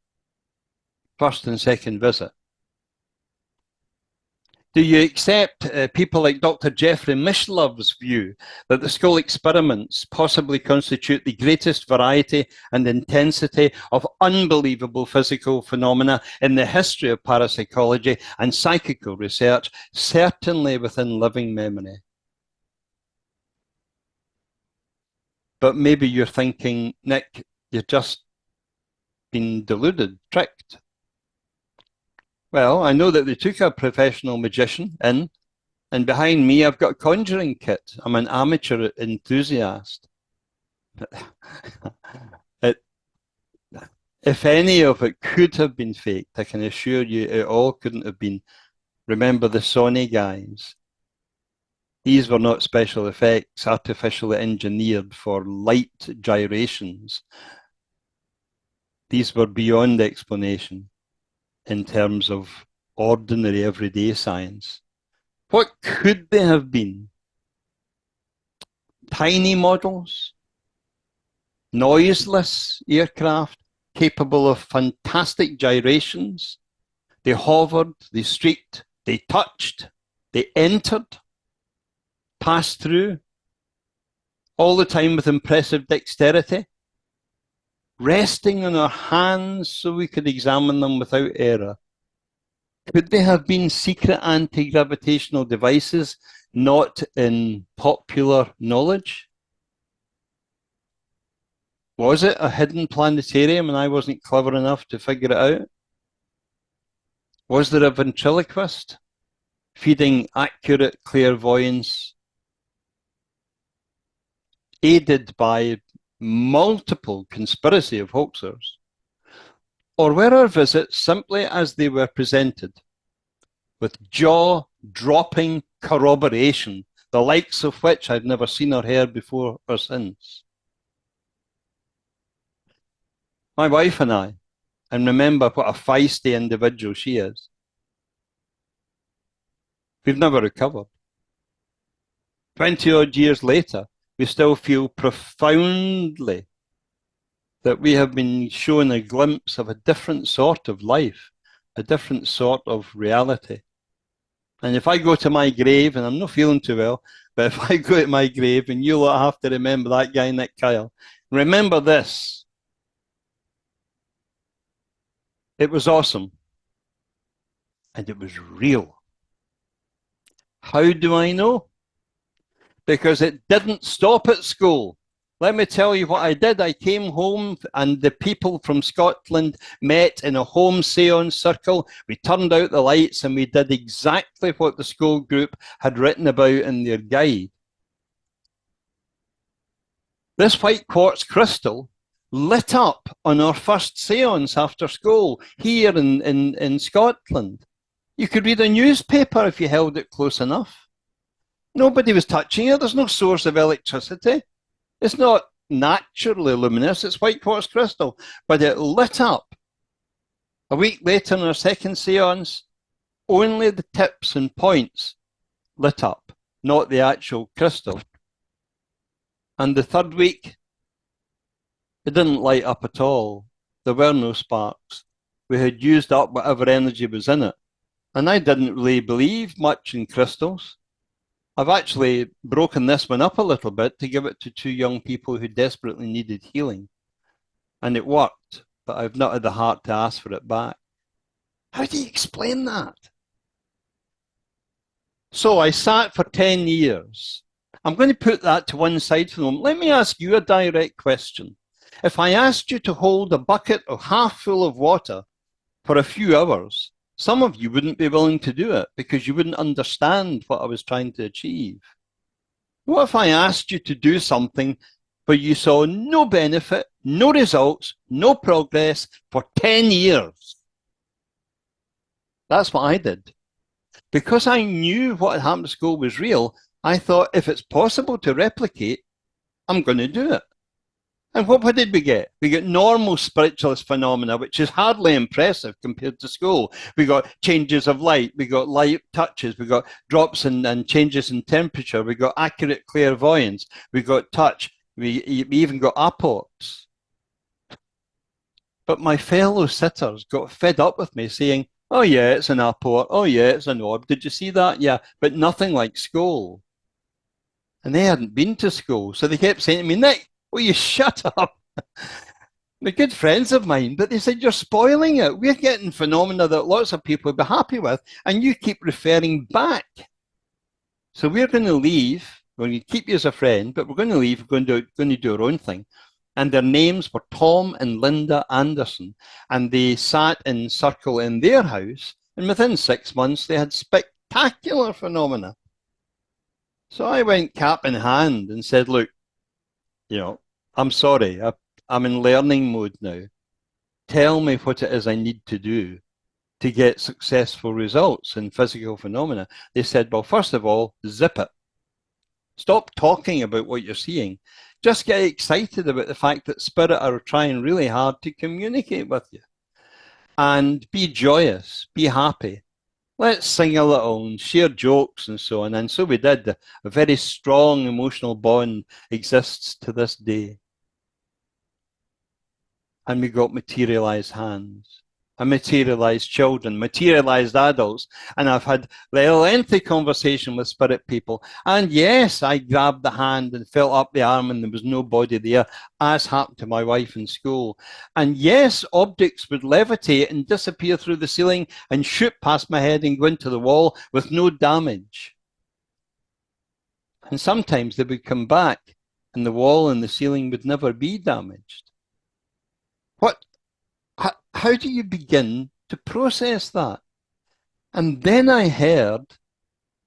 first and second visit? Do you accept people like Dr. Jeffrey Mishlov's view that the Scole experiments possibly constitute the greatest variety and intensity of unbelievable physical phenomena in the history of parapsychology and psychical research, certainly within living memory? But maybe you're thinking, Nick, you've just been deluded, tricked. Well, I know that they took a professional magician in, and behind me I've got a conjuring kit. I'm an amateur enthusiast. If any of it could have been faked, I can assure you it all couldn't have been. Remember the Sony guys? These were not special effects artificially engineered for light gyrations. These were beyond explanation in terms of ordinary everyday science. What could they have been? Tiny models? Noiseless aircraft capable of fantastic gyrations? They hovered, they streaked, they touched, they entered, passed through, all the time with impressive dexterity, resting on our hands so we could examine them without error. Could they have been secret anti-gravitational devices not in popular knowledge? Was it a hidden planetarium and I wasn't clever enough to figure it out? Was there a ventriloquist feeding accurate clairvoyance, aided by multiple conspiracy of hoaxers? Or were our visits simply as they were presented, with jaw-dropping corroboration, the likes of which I've never seen or heard before or since? My wife and I, and remember what a feisty individual she is, We've never recovered. 20 odd years later, we still feel profoundly that we have been shown a glimpse of a different sort of life, a different sort of reality. And if I go to my grave, and I'm not feeling too well, but if I go to my grave and you lot have to remember that guy, Nick Kyle, remember this. It was awesome. And it was real. How do I know? Because it didn't stop at school. Let me tell you what I did. I came home and the people from Scotland met in a home seance circle. We turned out the lights and we did exactly what the Scole group had written about in their guide. This white quartz crystal lit up on our first seance after school here in Scotland. You could read a newspaper if you held it close enough. Nobody was touching it. There's no source of electricity. It's not naturally luminous. It's white quartz crystal. But it lit up. A week later in our second seance, only the tips and points lit up, not the actual crystal. And the third week, it didn't light up at all. There were no sparks. We had used up whatever energy was in it. And I didn't really believe much in crystals. I've actually broken this one up a little bit to give it to two young people who desperately needed healing. And it worked, but I've not had the heart to ask for it back. How do you explain that? So I sat for 10 years. I'm going to put that to one side for a moment. Let me ask you a direct question. If I asked you to hold a bucket of half full of water for a few hours, some of you wouldn't be willing to do it because you wouldn't understand what I was trying to achieve. What if I asked you to do something where you saw no benefit, no results, no progress for 10 years? That's what I did. Because I knew what had happened to school was real, I thought if it's possible to replicate, I'm going to do it. And what did we get? We get normal spiritualist phenomena, which is hardly impressive compared to school. We got changes of light, we got light touches, we got drops and changes in temperature, we got accurate clairvoyance, we got touch, we even got apports. But my fellow sitters got fed up with me saying, oh yeah, it's an apport, oh yeah, it's an orb, did you see that? Yeah, but nothing like Scole. And they hadn't been to school, so they kept saying to me, Nick, will you shut up? They're good friends of mine, but they said, you're spoiling it. We're getting phenomena that lots of people would be happy with, and you keep referring back. So we're going to leave. We're going to keep you as a friend, but we're going to leave. We're going to do our own thing. And their names were Tom and Linda Anderson, and they sat in circle in their house, and within 6 months, they had spectacular phenomena. So I went cap in hand and said, look, you know, I'm sorry, I'm in learning mode now. Tell me what it is I need to do to get successful results in physical phenomena. They said, well, first of all, zip it. Stop talking about what you're seeing. Just get excited about the fact that spirit are trying really hard to communicate with you. And be joyous, be happy. Let's sing a little and share jokes and so on. And so we did. A very strong emotional bond exists to this day. And we got materialized hands, and materialized children, materialized adults. And I've had a lengthy conversation with spirit people. And yes, I grabbed the hand and felt up the arm and there was nobody there, as happened to my wife in school. And yes, objects would levitate and disappear through the ceiling and shoot past my head and go into the wall with no damage. And sometimes they would come back and the wall and the ceiling would never be damaged. How do you begin to process that? And then I heard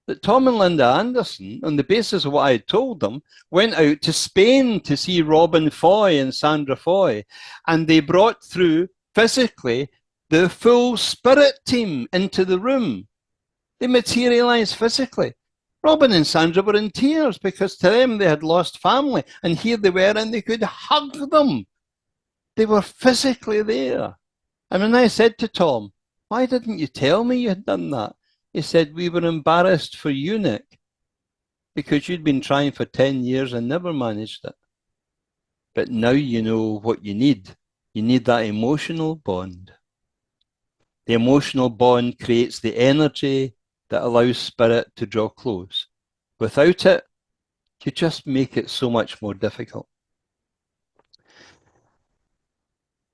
that Tom and Linda Anderson, on the basis of what I had told them, went out to Spain to see Robin Foy and Sandra Foy. And they brought through physically the full spirit team into the room. They materialized physically. Robin and Sandra were in tears because to them they had lost family. And here they were and they could hug them. They were physically there. And when I said to Tom, why didn't you tell me you had done that? He said, we were embarrassed for you, Nick, because you'd been trying for 10 years and never managed it. But now you know what you need. You need that emotional bond. The emotional bond creates the energy that allows spirit to draw close. Without it, you just make it so much more difficult.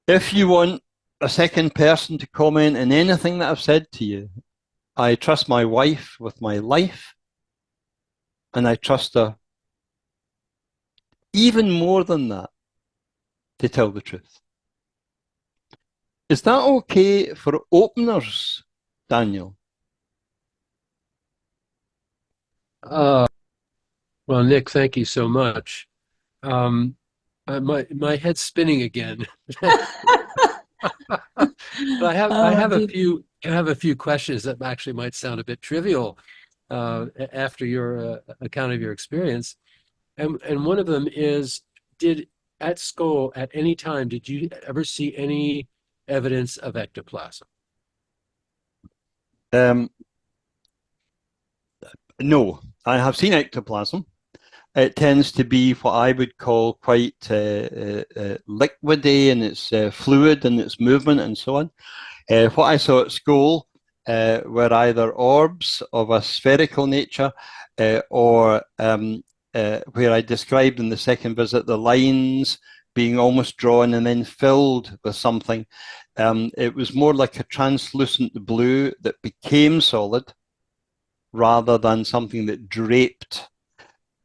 If you want a second person to comment on anything that I've said to you, I trust my wife with my life, and I trust her even more than that to tell the truth. Is that okay for openers, Daniel? Well, Nick, thank you so much. My head's spinning again. But I have a few questions that actually might sound a bit trivial after your account of your experience, and one of them is, at Scole at any time did you ever see any evidence of ectoplasm? No, I have seen ectoplasm. It tends to be what I would call quite liquidy in its fluid and its movement and so on. What I saw at Scole were either orbs of a spherical nature or where I described in the second visit the lines being almost drawn and then filled with something. It was more like a translucent blue that became solid rather than something that draped.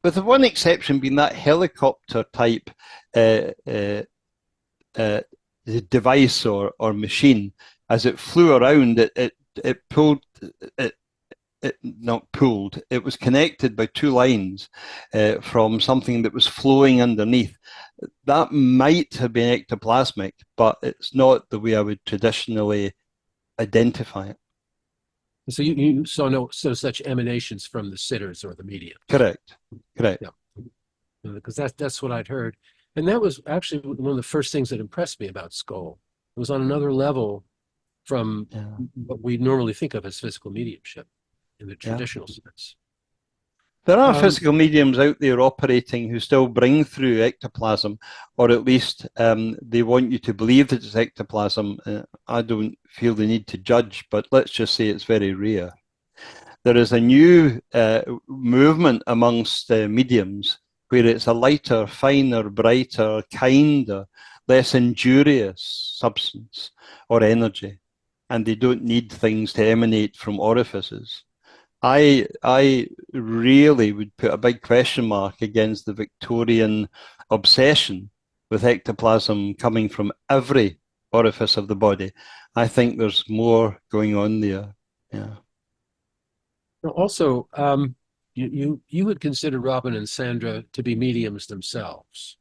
With the one exception being that helicopter type device or machine, as it flew around, it pulled, not pulled, it was connected by two lines from something that was flowing underneath. That might have been ectoplasmic, but it's not the way I would traditionally identify it. So you saw no such emanations from the sitters or the medium? Correct. Yeah, because that's what I'd heard, and that was actually one of the first things that impressed me about Scole. It was on another level from what we normally think of as physical mediumship in the traditional sense. There are physical mediums out there operating who still bring through ectoplasm, or at least they want you to believe that it's ectoplasm. I don't feel the need to judge, but let's just say it's very rare. There is a new movement amongst mediums where it's a lighter, finer, brighter, kinder, less injurious substance or energy, and they don't need things to emanate from orifices. I really would put a big question mark against the Victorian obsession with ectoplasm coming from every orifice of the body. I think there's more going on there. Yeah. Also, you would consider Robin and Sandra to be mediums themselves.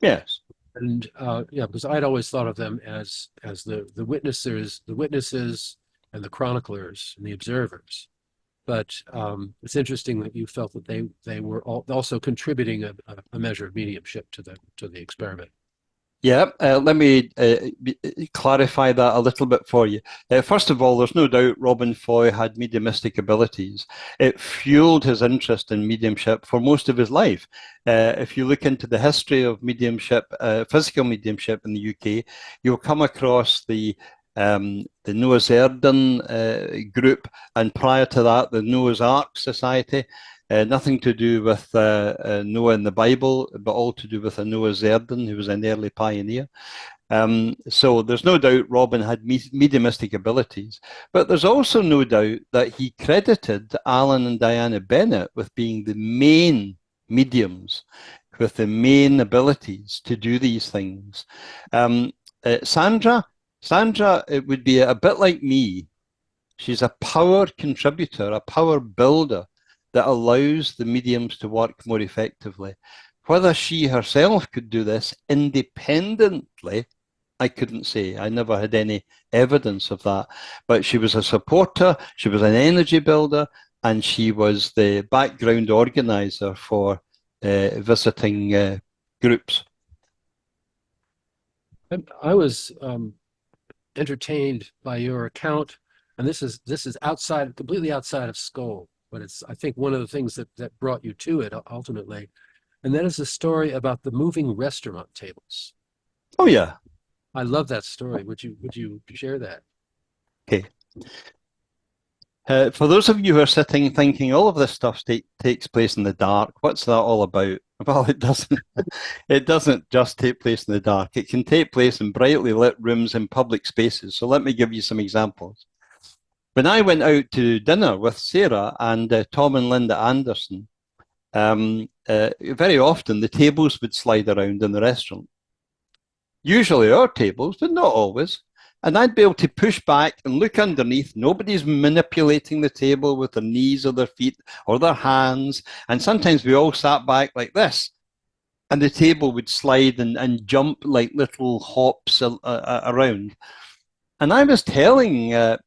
Yes. And yeah, because I'd always thought of them as the witnesses and the chroniclers and the observers. But it's interesting that you felt that they were also contributing a measure of mediumship to the experiment. Yeah, let me clarify that a little bit for you. First of all, there's no doubt Robin Foy had mediumistic abilities. It fueled his interest in mediumship for most of his life. If you look into the history of mediumship, physical mediumship in the UK, you'll come across the Noah's Arden group, and prior to that, the Noah's Ark Society. Nothing to do with Noah in the Bible, but all to do with a Noah's Arden, who was an early pioneer. So there's no doubt Robin had mediumistic abilities, but there's also no doubt that he credited Alan and Diana Bennett with being the main mediums, with the main abilities to do these things. Sandra, it would be a bit like me. She's a power contributor, a power builder that allows the mediums to work more effectively. Whether she herself could do this independently, I couldn't say. I never had any evidence of that. But she was a supporter, she was an energy builder, and she was the background organizer for visiting groups. I was entertained by your account And this is outside, completely outside of Scole, but it's, I think, one of the things that brought you to it ultimately. And that is a story about the moving restaurant tables. Oh yeah. I love that story. Would you share that? Okay. For those of you who are sitting thinking all of this stuff takes place in the dark, what's that all about? Well, it doesn't. It doesn't just take place in the dark. It can take place in brightly lit rooms in public spaces. So let me give you some examples. When I went out to dinner with Sarah and Tom and Linda Anderson, very often the tables would slide around in the restaurant. Usually our tables, but not always. And I'd be able to push back and look underneath. Nobody's manipulating the table with their knees or their feet or their hands. And sometimes we all sat back like this. And the table would slide and jump like little hops around. And I was telling a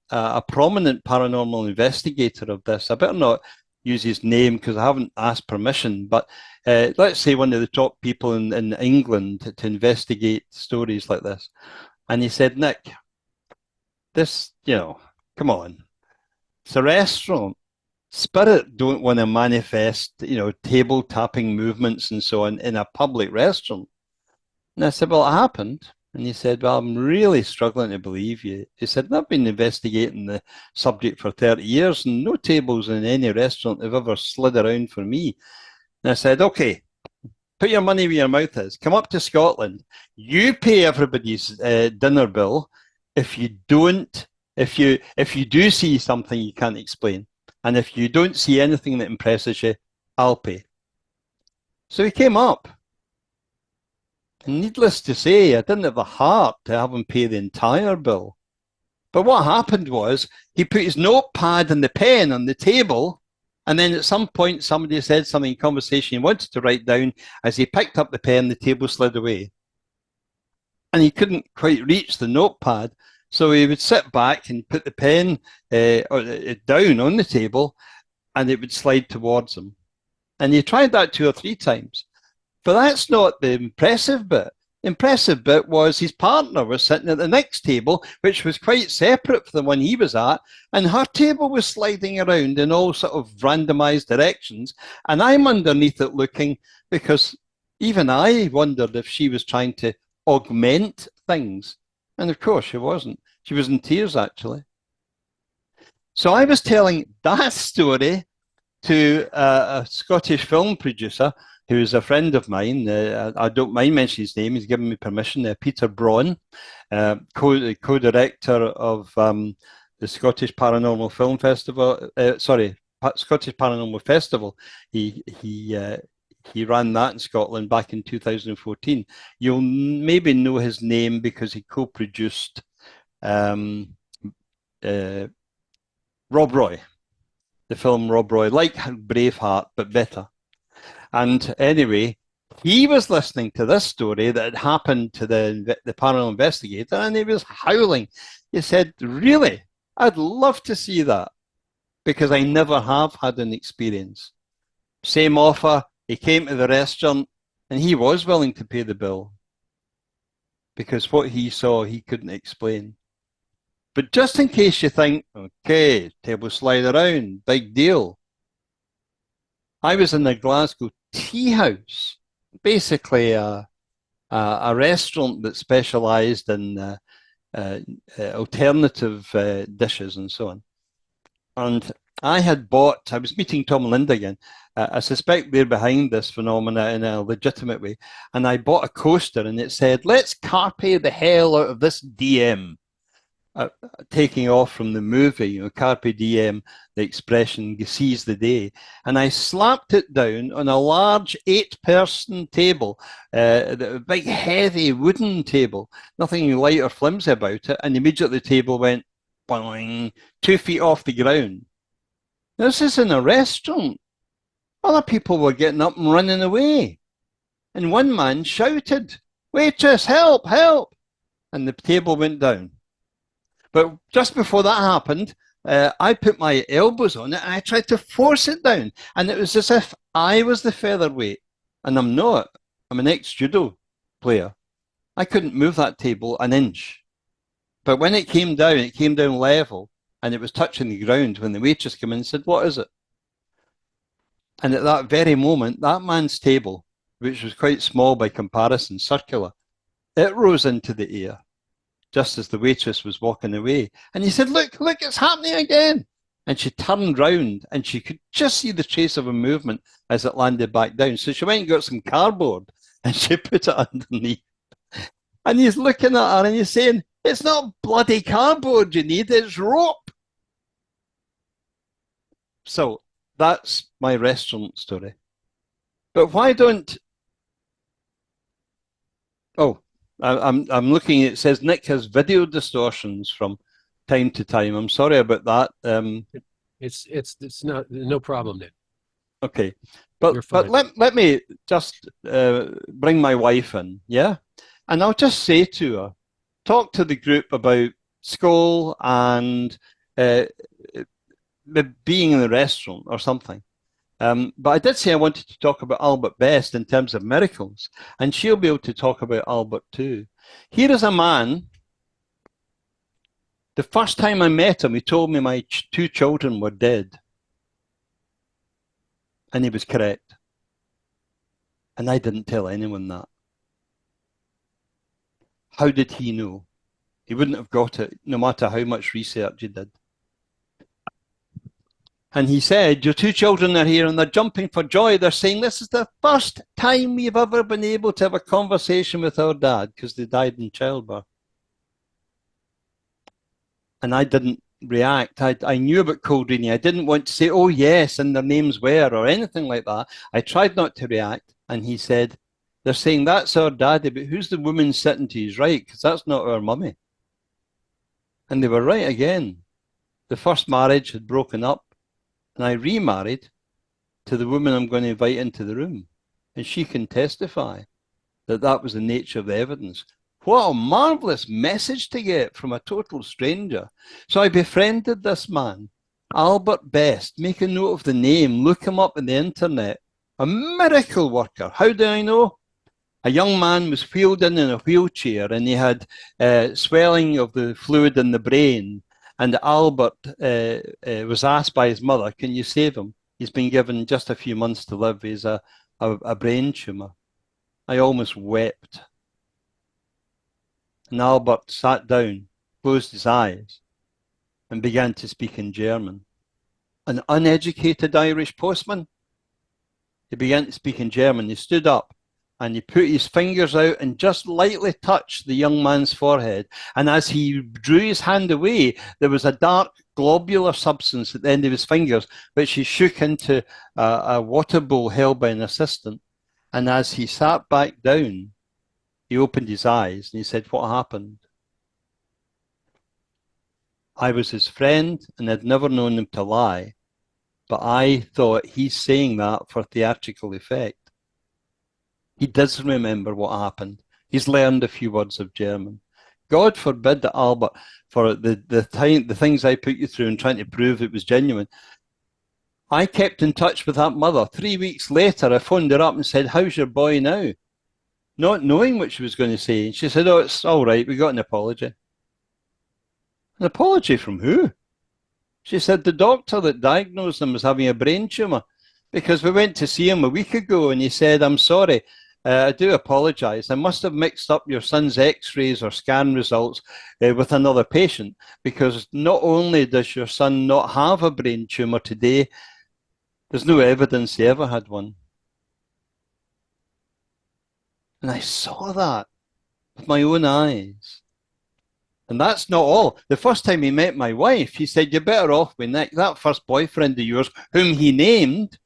prominent paranormal investigator of this. I better not use his name because I haven't asked permission. But let's say one of the top people in England to investigate stories like this. And he said, Nick, this, come on. It's a restaurant. Spirit don't want to manifest, table tapping movements and so on in a public restaurant. And I said, well, it happened. And he said, well, I'm really struggling to believe you. He said, I've been investigating the subject for 30 years and no tables in any restaurant have ever slid around for me. And I said, okay, put your money where your mouth is. Come up to Scotland. You pay everybody's dinner bill. If you do see something you can't explain, and if you don't see anything that impresses you, I'll pay. So he came up. And needless to say, I didn't have the heart to have him pay the entire bill. But what happened was he put his notepad and the pen on the table, and then at some point somebody said something in conversation he wanted to write down. As he picked up the pen, the table slid away. And he couldn't quite reach the notepad, so he would sit back and put the pen down on the table, and it would slide towards him. And he tried that 2 or 3 times. But that's not the impressive bit. The impressive bit was his partner was sitting at the next table, which was quite separate from the one he was at, and her table was sliding around in all sort of randomized directions, and I'm underneath it looking, because even I wondered if she was trying to augment things. And of course she wasn't. She was in tears, actually. So I was telling that story to a Scottish film producer who is a friend of mine. I don't mind mentioning his name. He's given me permission. Peter Braun, co-director of the Scottish Paranormal Film Festival. Scottish Paranormal Festival. He ran that in Scotland back in 2014. You'll maybe know his name because he co-produced Rob Roy, the film Rob Roy, like Braveheart, but better. And anyway, he was listening to this story that had happened to the paranormal investigator, and he was howling. He said, really? I'd love to see that, because I never have had an experience. Same offer. He came to the restaurant and he was willing to pay the bill because what he saw he couldn't explain. But just in case you think, okay, table slide around, big deal. I was in a Glasgow tea house, basically a restaurant that specialised in alternative dishes and so on. And I was meeting Tom and Linda again. I suspect they're behind this phenomena in a legitimate way. And I bought a coaster and it said, let's carpe the hell out of this DM. Taking off from the movie, carpe diem, the expression seize the day. And I slapped it down on a large 8-person table, a big heavy wooden table, nothing light or flimsy about it. And immediately the table went boing, 2 feet off the ground. This is in a restaurant. Other people were getting up and running away. And one man shouted, waitress, help, help. And the table went down. But just before that happened, I put my elbows on it and I tried to force it down. And it was as if I was the featherweight. And I'm not. I'm an ex-judo player. I couldn't move that table an inch. But when it came down level. and it was touching the ground when the waitress came in and said, "What is it?" And at that very moment, that man's table, which was quite small by comparison, circular, it rose into the air just as the waitress was walking away. And he said, look, it's happening again. And she turned round and she could just see the trace of a movement as it landed back down. So she went and got some cardboard and she put it underneath. And he's looking at her and he's saying, it's not bloody cardboard you need, it's rope. So that's my restaurant story. But why don't... Oh, I'm looking, it says Nick has video distortions from time to time. I'm sorry about that. It's no problem, Nick. Okay, but let me just bring my wife in, yeah? And I'll just say to her, talk to the group about Scole and being in the restaurant or something. But I did say I wanted to talk about Albert Best in terms of miracles, and she'll be able to talk about Albert too. Here is a man, the first time I met him, he told me my two children were dead. And he was correct. And I didn't tell anyone that. How did he know? He wouldn't have got it, no matter how much research he did. And he said, your two children are here and they're jumping for joy. They're saying, this is the first time we've ever been able to have a conversation with our dad because they died in childbirth. And I didn't react. I knew about Coldrini. I didn't want to say, oh yes, and their names were, or anything like that. I tried not to react. And he said, they're saying, that's our daddy, but who's the woman sitting to his right? Because that's not our mummy. And they were right again. The first marriage had broken up. And I remarried to the woman I'm going to invite into the room. And she can testify that that was the nature of the evidence. What a marvelous message to get from a total stranger. So I befriended this man, Albert Best. Make a note of the name. Look him up on the internet. A miracle worker. How do I know? A young man was wheeled in a wheelchair and he had swelling of the fluid in the brain. And Albert was asked by his mother, can you save him? He's been given just a few months to live. He's a brain tumour. I almost wept. And Albert sat down, closed his eyes, and began to speak in German. An uneducated Irish postman. He began to speak in German. He stood up and he put his fingers out and just lightly touched the young man's forehead. And as he drew his hand away, there was a dark globular substance at the end of his fingers, which he shook into a water bowl held by an assistant. And as he sat back down, he opened his eyes and he said, what happened? I was his friend and I'd never known him to lie, but I thought he's saying that for theatrical effect. He does remember what happened. He's learned a few words of German. God forbid that Albert, for the things I put you through and trying to prove it was genuine. I kept in touch with that mother. 3 weeks later, I phoned her up and said, how's your boy now? Not knowing what she was going to say. And she said, oh, it's all right. We got an apology. An apology from who? She said, the doctor that diagnosed him was having a brain tumour because we went to see him a week ago and he said, I'm sorry. I do apologise. I must have mixed up your son's x-rays or scan results with another patient because not only does your son not have a brain tumour today, there's no evidence he ever had one. And I saw that with my own eyes. And that's not all. The first time he met my wife, he said, you're better off with Nick, that first boyfriend of yours, whom he named.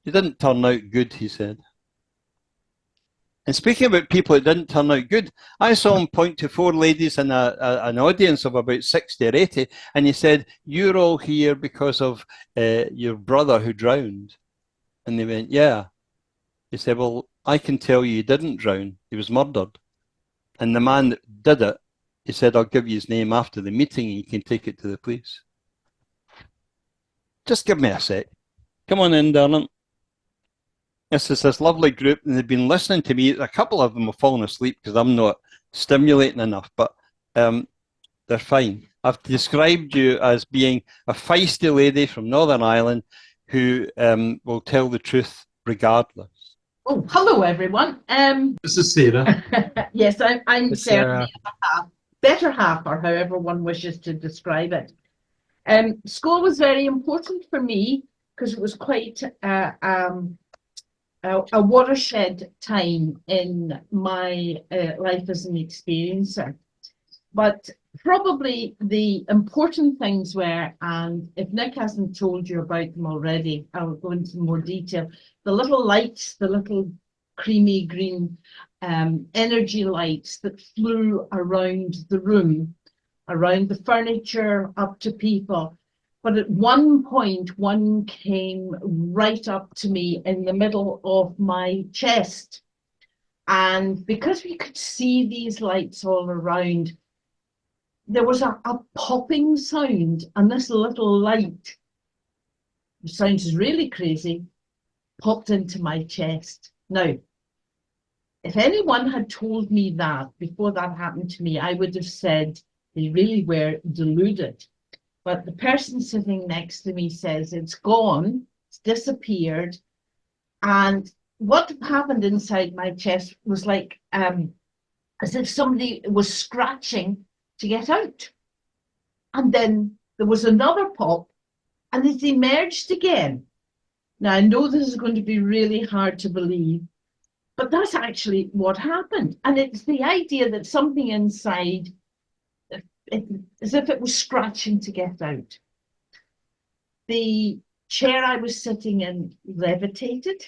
He didn't turn out good, he said. And speaking about people that didn't turn out good, I saw him point to 4 ladies in an audience of about 60 or 80, and he said, you're all here because of your brother who drowned. And they went, yeah. He said, well, I can tell you he didn't drown. He was murdered. And the man that did it, he said, I'll give you his name after the meeting and you can take it to the police. Just give me a sec. Come on in, darling. This is this lovely group, and they've been listening to me. A couple of them have fallen asleep because I'm not stimulating enough, but they're fine. I've described you as being a feisty lady from Northern Ireland who will tell the truth regardless. Oh, hello everyone. This is Sarah. Yes, I'm It's Sarah, better half, or however one wishes to describe it. School was very important for me because it was quite a watershed time in my life as an experiencer. But probably the important things were, and if Nick hasn't told you about them already, I'll go into more detail. The little lights, the little creamy green energy lights that flew around the room, around the furniture, up to people. But at one point, one came right up to me in the middle of my chest. And because we could see these lights all around, there was a popping sound, and this little light, which sounds really crazy, popped into my chest. Now, if anyone had told me that before that happened to me, I would have said they really were deluded. But the person sitting next to me says, it's gone, it's disappeared. And what happened inside my chest was like as if somebody was scratching to get out. And then there was another pop and it emerged again. Now, I know this is going to be really hard to believe, but that's actually what happened. And it's the idea that something inside, as if it was scratching to get out. The chair I was sitting in levitated.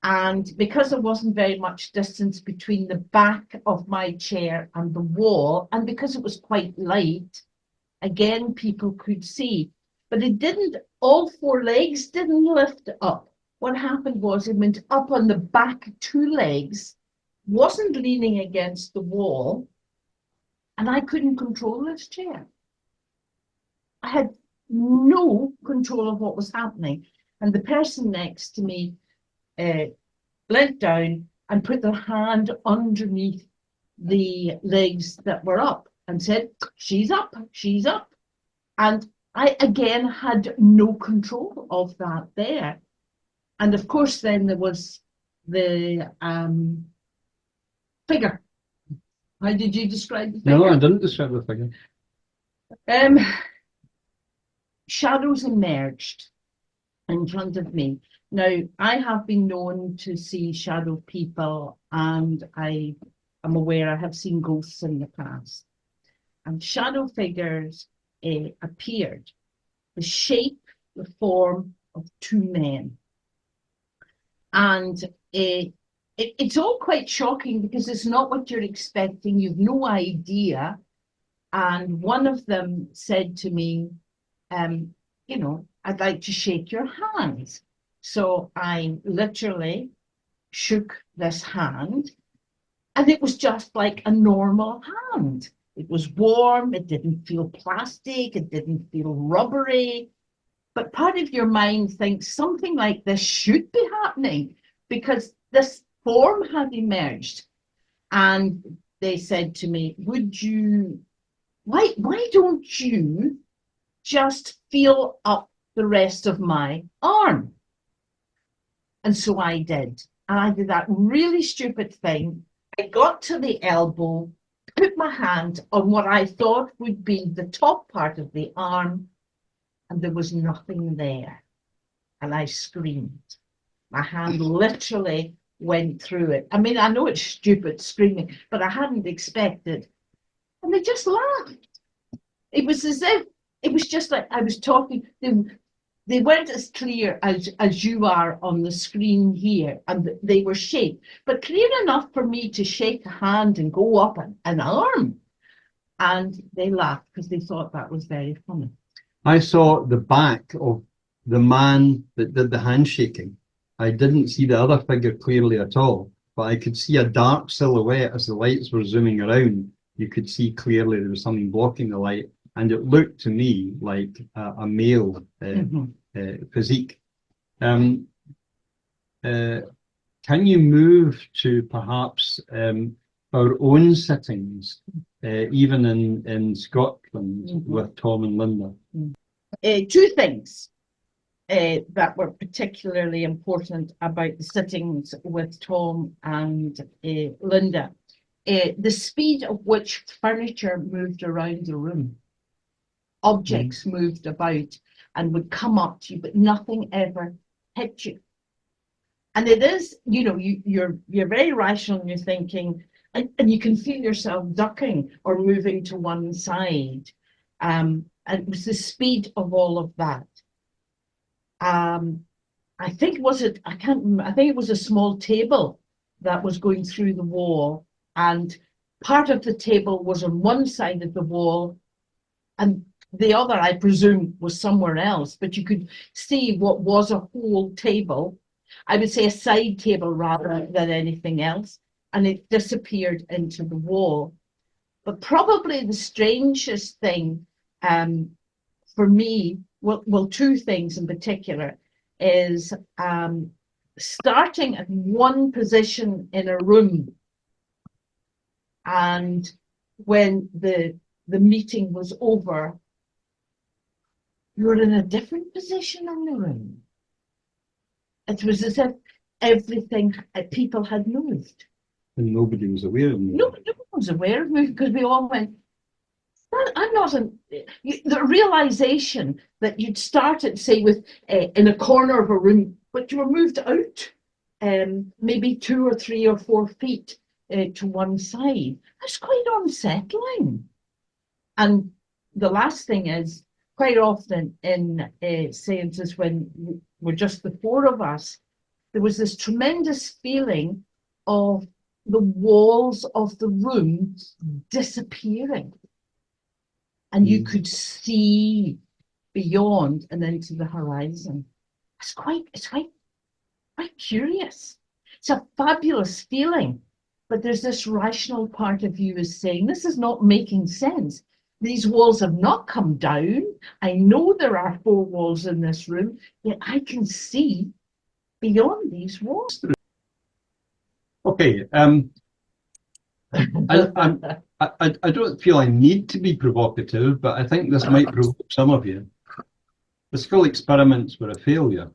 And because there wasn't very much distance between the back of my chair and the wall, and because it was quite light, again, people could see. But it didn't, all four legs didn't lift up. What happened was it went up on the back two legs, wasn't leaning against the wall, and I couldn't control this chair. I had no control of what was happening. And the person next to me leant down and put their hand underneath the legs that were up and said, she's up, she's up. And I again had no control of that there. And of course then there was the figure. How did you describe the figure? No, I didn't describe the figure. Shadows emerged in front of me. Now, I have been known to see shadow people, and I am aware I have seen ghosts in the past. And shadow figures appeared. The shape, the form of two men. And it's all quite shocking because it's not what you're expecting. You've no idea. And one of them said to me, you know, I'd like to shake your hands. So I literally shook this hand, and it was just like a normal hand. It was warm, it didn't feel plastic, it didn't feel rubbery. But part of your mind thinks something like this should be happening because this form had emerged. And they said to me, would you, why don't you just feel up the rest of my arm? And so I did. And I did that really stupid thing. I got to the elbow, put my hand on what I thought would be the top part of the arm, and there was nothing there. And I screamed. My hand literally went through it. I mean, I know it's stupid screaming, but I hadn't expected. And they just laughed. It was as if, it was just like I was talking. They weren't as clear as you are on the screen here, and they were shaped, but clear enough for me to shake a hand and go up an arm. And they laughed because they thought that was very funny. I saw the back of the man that did the handshaking. I didn't see the other figure clearly at all, but I could see a dark silhouette as the lights were zooming around. You could see clearly there was something blocking the light, and it looked to me like a male physique. Can you move to perhaps our own sittings, even in Scotland with Tom and Linda. Two things that were particularly important about the sittings with Tom and Linda. The speed at which furniture moved around the room. Objects moved about and would come up to you, but nothing ever hit you. And it is, you're very rational and you're thinking, and you can feel yourself ducking or moving to one side. And it was the speed of all of that. I think it was a small table that was going through the wall, and part of the table was on one side of the wall, and the other, I presume, was somewhere else, but you could see what was a whole table. I would say a side table rather than anything else, and it disappeared into the wall. But probably the strangest thing for me, well, two things in particular, is starting at one position in a room, and when the meeting was over, you're in a different position in the room. It was as if everything, people had moved. And nobody was aware of me. No one was aware of me, because we all went, I'm not the realization that you'd started, say, with in a corner of a room, but you were moved out maybe 2 or 3 or 4 feet to one side. That's quite unsettling. And the last thing is, quite often in seances when we're just the four of us, there was this tremendous feeling of the walls of the room disappearing. And you could see beyond and into the horizon. It's quite curious. It's a fabulous feeling, but there's this rational part of you is saying, this is not making sense. These walls have not come down. I know there are 4 walls in this room, yet I can see beyond these walls. Okay, I don't feel I need to be provocative, but I think this might provoke some of you. The Scole experiments were a failure.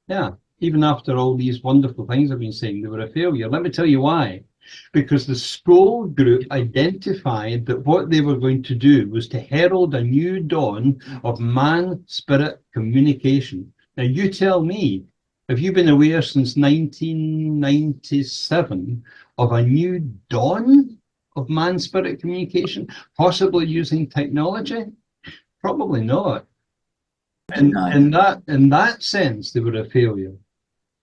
Yeah, even after all these wonderful things I've been saying, they were a failure. Let me tell you why. Because the Scole group identified that what they were going to do was to herald a new dawn of man-spirit communication. Now, you tell me, have you been aware since 1997 of a new dawn of man-spirit communication, possibly using technology? Probably not. In that sense, they were a failure.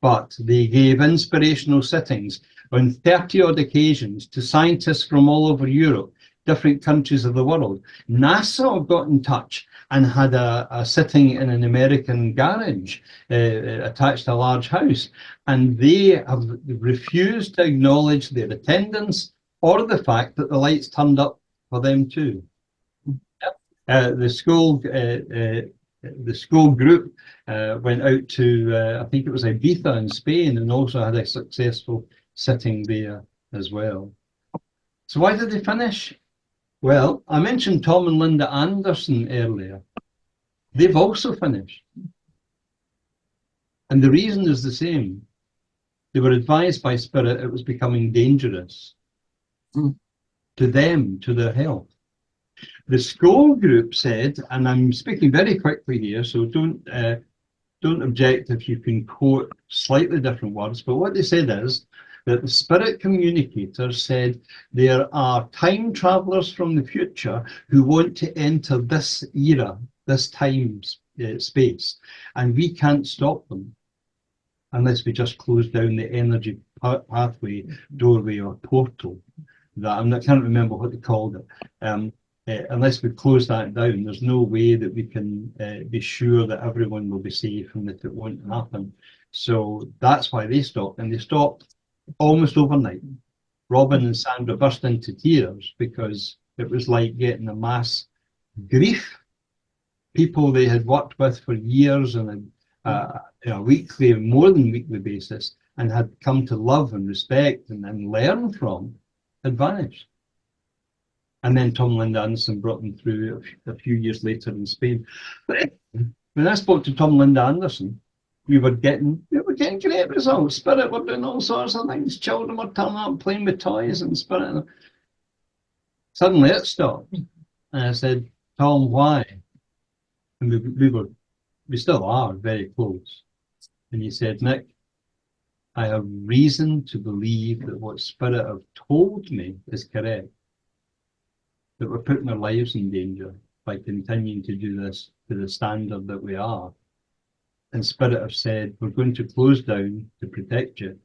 But they gave inspirational sittings on 30-odd occasions to scientists from all over Europe, different countries of the world. NASA got in touch and had a sitting in an American garage attached to a large house. And they have refused to acknowledge their attendance or the fact that the lights turned up for them too. The Scole group went out to, I think it was Ibiza in Spain, and also had a successful sitting there as well. So why did they finish? Well, I mentioned Tom and Linda Anderson earlier. They've also finished. And the reason is the same. They were advised by Spirit it was becoming dangerous to them, to their health. The Scole group said, and I'm speaking very quickly here, so don't object if you can quote slightly different words, but what they said is that the spirit communicators said there are time travelers from the future who want to enter this era, this time space, and we can't stop them unless we just close down the energy pathway, doorway, or portal. That I can't remember what they called it. Unless we close that down, there's no way that we can be sure that everyone will be safe and that it won't happen. So that's why they stopped, and they stopped almost overnight. Robin and Sandra burst into tears because it was like getting a mass grief. People they had worked with for years on a weekly, more than weekly basis, and had come to love and respect and learn from had vanished. And then Tom Linda Anderson brought them through a few years later in Spain. But when I spoke to Tom Linda Anderson, we were getting great results. Spirit were doing all sorts of things. Children were turning up playing with toys and spirit. Suddenly it stopped. And I said, Tom, why? And we still are very close. And he said, Nick, I have reason to believe that what Spirit have told me is correct. That we're putting our lives in danger by continuing to do this to the standard that we are. And Spirit have said, we're going to close down to protect you,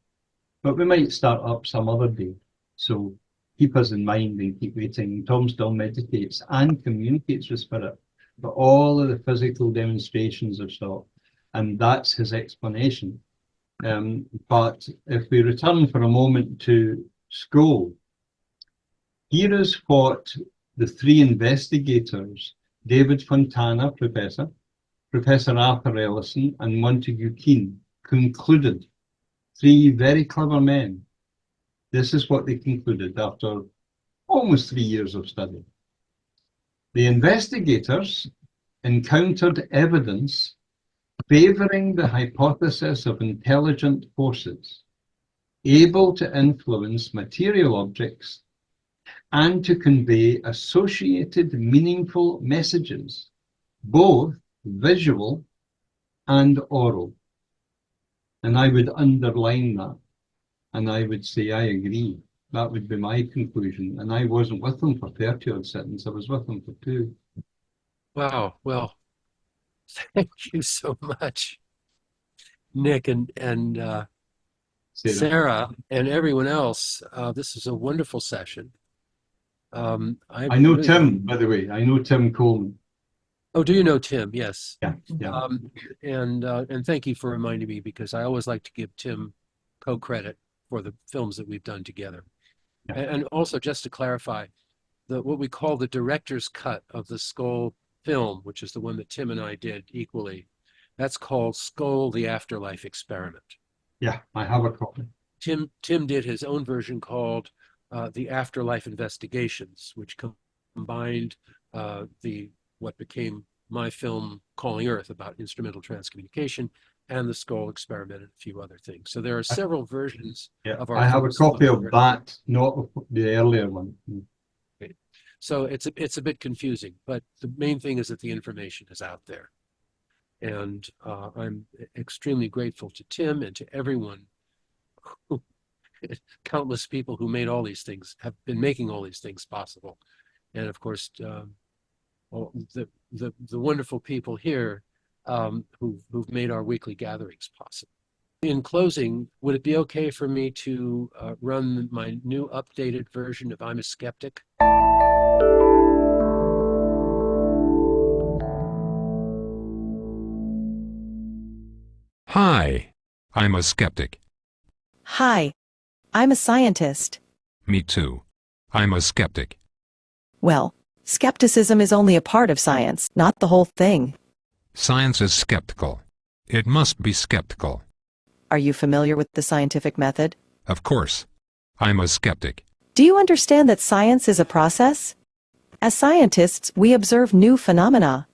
but we might start up some other day. So keep us in mind and keep waiting. Tom still meditates and communicates with Spirit, but all of the physical demonstrations have stopped. And that's his explanation. But if we return for a moment to Scole, here is what the three investigators, David Fontana, Professor Arthur Ellison, and Montague Keen, concluded. Three very clever men. This is what they concluded after almost 3 years of study. The investigators encountered evidence favoring the hypothesis of intelligent forces, able to influence material objects and to convey associated meaningful messages, both visual and oral. And I would underline that, and I would say I agree. That would be my conclusion. And I wasn't with them for 30 odd sittings, I was with them for 2. Wow. Well, thank you so much, Nick and Sarah and everyone else. This is a wonderful session. I know Tim, by the way. I know Tim Coleman. Oh, do you know Tim? Yes. Yeah. And thank you for reminding me, because I always like to give Tim co-credit for the films that we've done together. Yeah. And also, just to clarify, what we call the director's cut of the Scole film, which is the one that Tim and I did equally, that's called Scole: The Afterlife Experiment. Yeah, I have a copy. Tim did his own version called The Afterlife Investigations, which combined what became my film Calling Earth about instrumental transcommunication, and the Scole Experiment and a few other things. So there are several versions of our I have a copy of that, not the earlier one. Okay. So it's a bit confusing, but the main thing is that the information is out there. And I'm extremely grateful to Tim and to everyone countless people who made all these things, have been making all these things possible. And of course, the wonderful people here who've made our weekly gatherings possible. In closing, would it be okay for me to run my new updated version of I'm a Skeptic? Hi, I'm a skeptic. Hi, I'm a scientist. Me too. I'm a skeptic. Well, skepticism is only a part of science, not the whole thing. Science is skeptical. It must be skeptical. Are you familiar with the scientific method? Of course. I'm a skeptic. Do you understand that science is a process? As scientists, we observe new phenomena.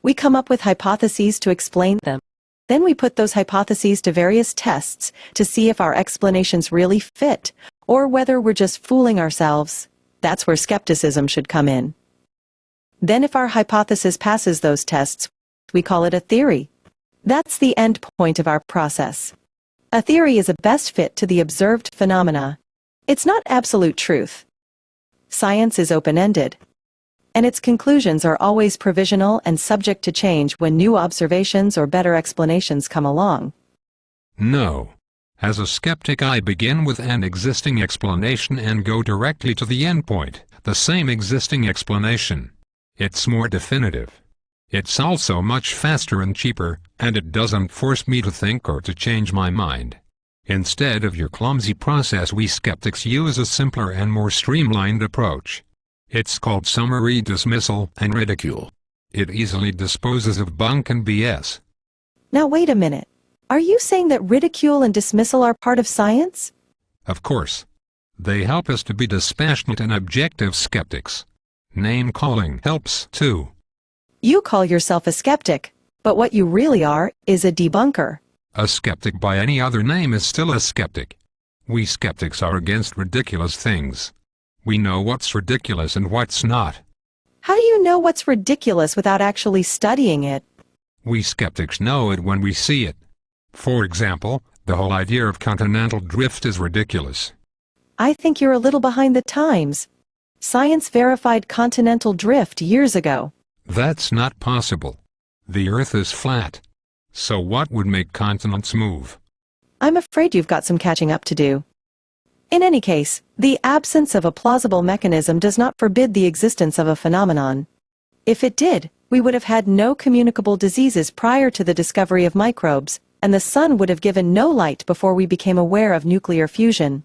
We come up with hypotheses to explain them. Then we put those hypotheses to various tests to see if our explanations really fit, or whether we're just fooling ourselves. That's where skepticism should come in. Then if our hypothesis passes those tests, we call it a theory. That's the end point of our process. A theory is a best fit to the observed phenomena. It's not absolute truth. Science is open-ended, and its conclusions are always provisional and subject to change when new observations or better explanations come along. No. As a skeptic, I begin with an existing explanation and go directly to the endpoint, the same existing explanation. It's more definitive. It's also much faster and cheaper, and it doesn't force me to think or to change my mind. Instead of your clumsy process, we skeptics use a simpler and more streamlined approach. It's called summary dismissal and ridicule. It easily disposes of bunk and BS. Now wait a minute. Are you saying that ridicule and dismissal are part of science? Of course. They help us to be dispassionate and objective skeptics. Name-calling helps too. You call yourself a skeptic, but what you really are is a debunker. A skeptic by any other name is still a skeptic. We skeptics are against ridiculous things. We know what's ridiculous and what's not. How do you know what's ridiculous without actually studying it? We skeptics know it when we see it. For example, the whole idea of continental drift is ridiculous. I think you're a little behind the times. Science verified continental drift years ago. That's not possible. The Earth is flat. So what would make continents move? I'm afraid you've got some catching up to do. In any case, the absence of a plausible mechanism does not forbid the existence of a phenomenon. If it did, we would have had no communicable diseases prior to the discovery of microbes, and the sun would have given no light before we became aware of nuclear fusion.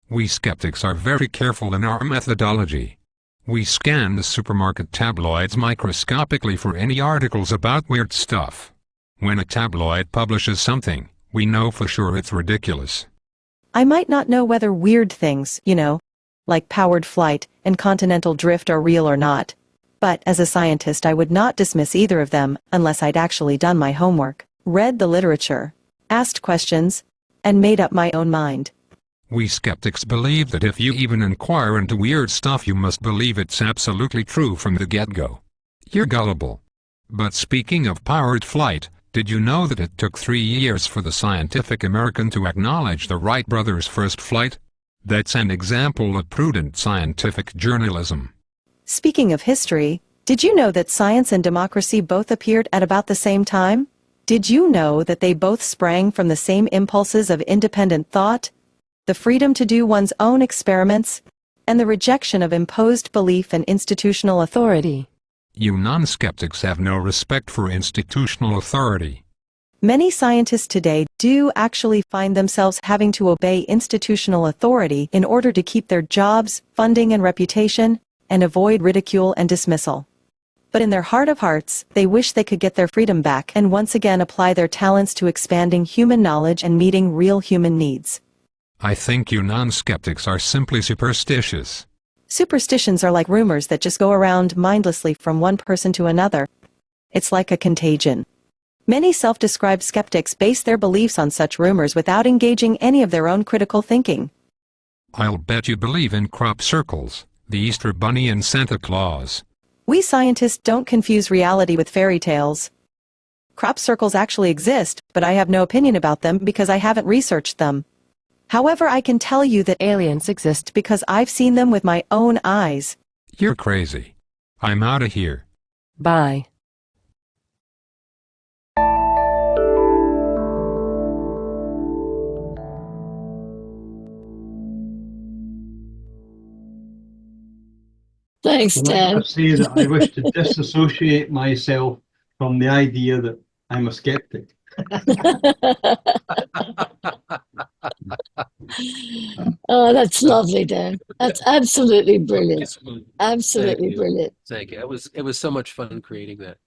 We skeptics are very careful in our methodology. We scan the supermarket tabloids microscopically for any articles about weird stuff. When a tabloid publishes something, we know for sure it's ridiculous. I might not know whether weird things, like powered flight and continental drift are real or not. But as a scientist, I would not dismiss either of them unless I'd actually done my homework, read the literature, asked questions, and made up my own mind. We skeptics believe that if you even inquire into weird stuff, you must believe it's absolutely true from the get-go. You're gullible. But speaking of powered flight, did you know that it took 3 years for the Scientific American to acknowledge the Wright brothers' first flight? That's an example of prudent scientific journalism. Speaking of history, did you know that science and democracy both appeared at about the same time? Did you know that they both sprang from the same impulses of independent thought, the freedom to do one's own experiments, and the rejection of imposed belief and institutional authority? You non-skeptics have no respect for institutional authority. Many scientists today do actually find themselves having to obey institutional authority in order to keep their jobs, funding, and reputation, and avoid ridicule and dismissal. But in their heart of hearts, they wish they could get their freedom back and once again apply their talents to expanding human knowledge and meeting real human needs. I think you non-skeptics are simply superstitious. Superstitions are like rumors that just go around mindlessly from one person to another. It's like a contagion. Many self-described skeptics base their beliefs on such rumors without engaging any of their own critical thinking. I'll bet you believe in crop circles, the Easter Bunny, and Santa Claus. We scientists don't confuse reality with fairy tales. Crop circles actually exist, but I have no opinion about them because I haven't researched them. However, I can tell you that aliens exist because I've seen them with my own eyes. You're crazy. I'm out of here. Bye. Thanks, Dan. I say that I wish to disassociate myself from the idea that I'm a skeptic. Oh, that's lovely, Dan. That's absolutely brilliant. Absolutely brilliant. Thank you. It was so much fun creating that.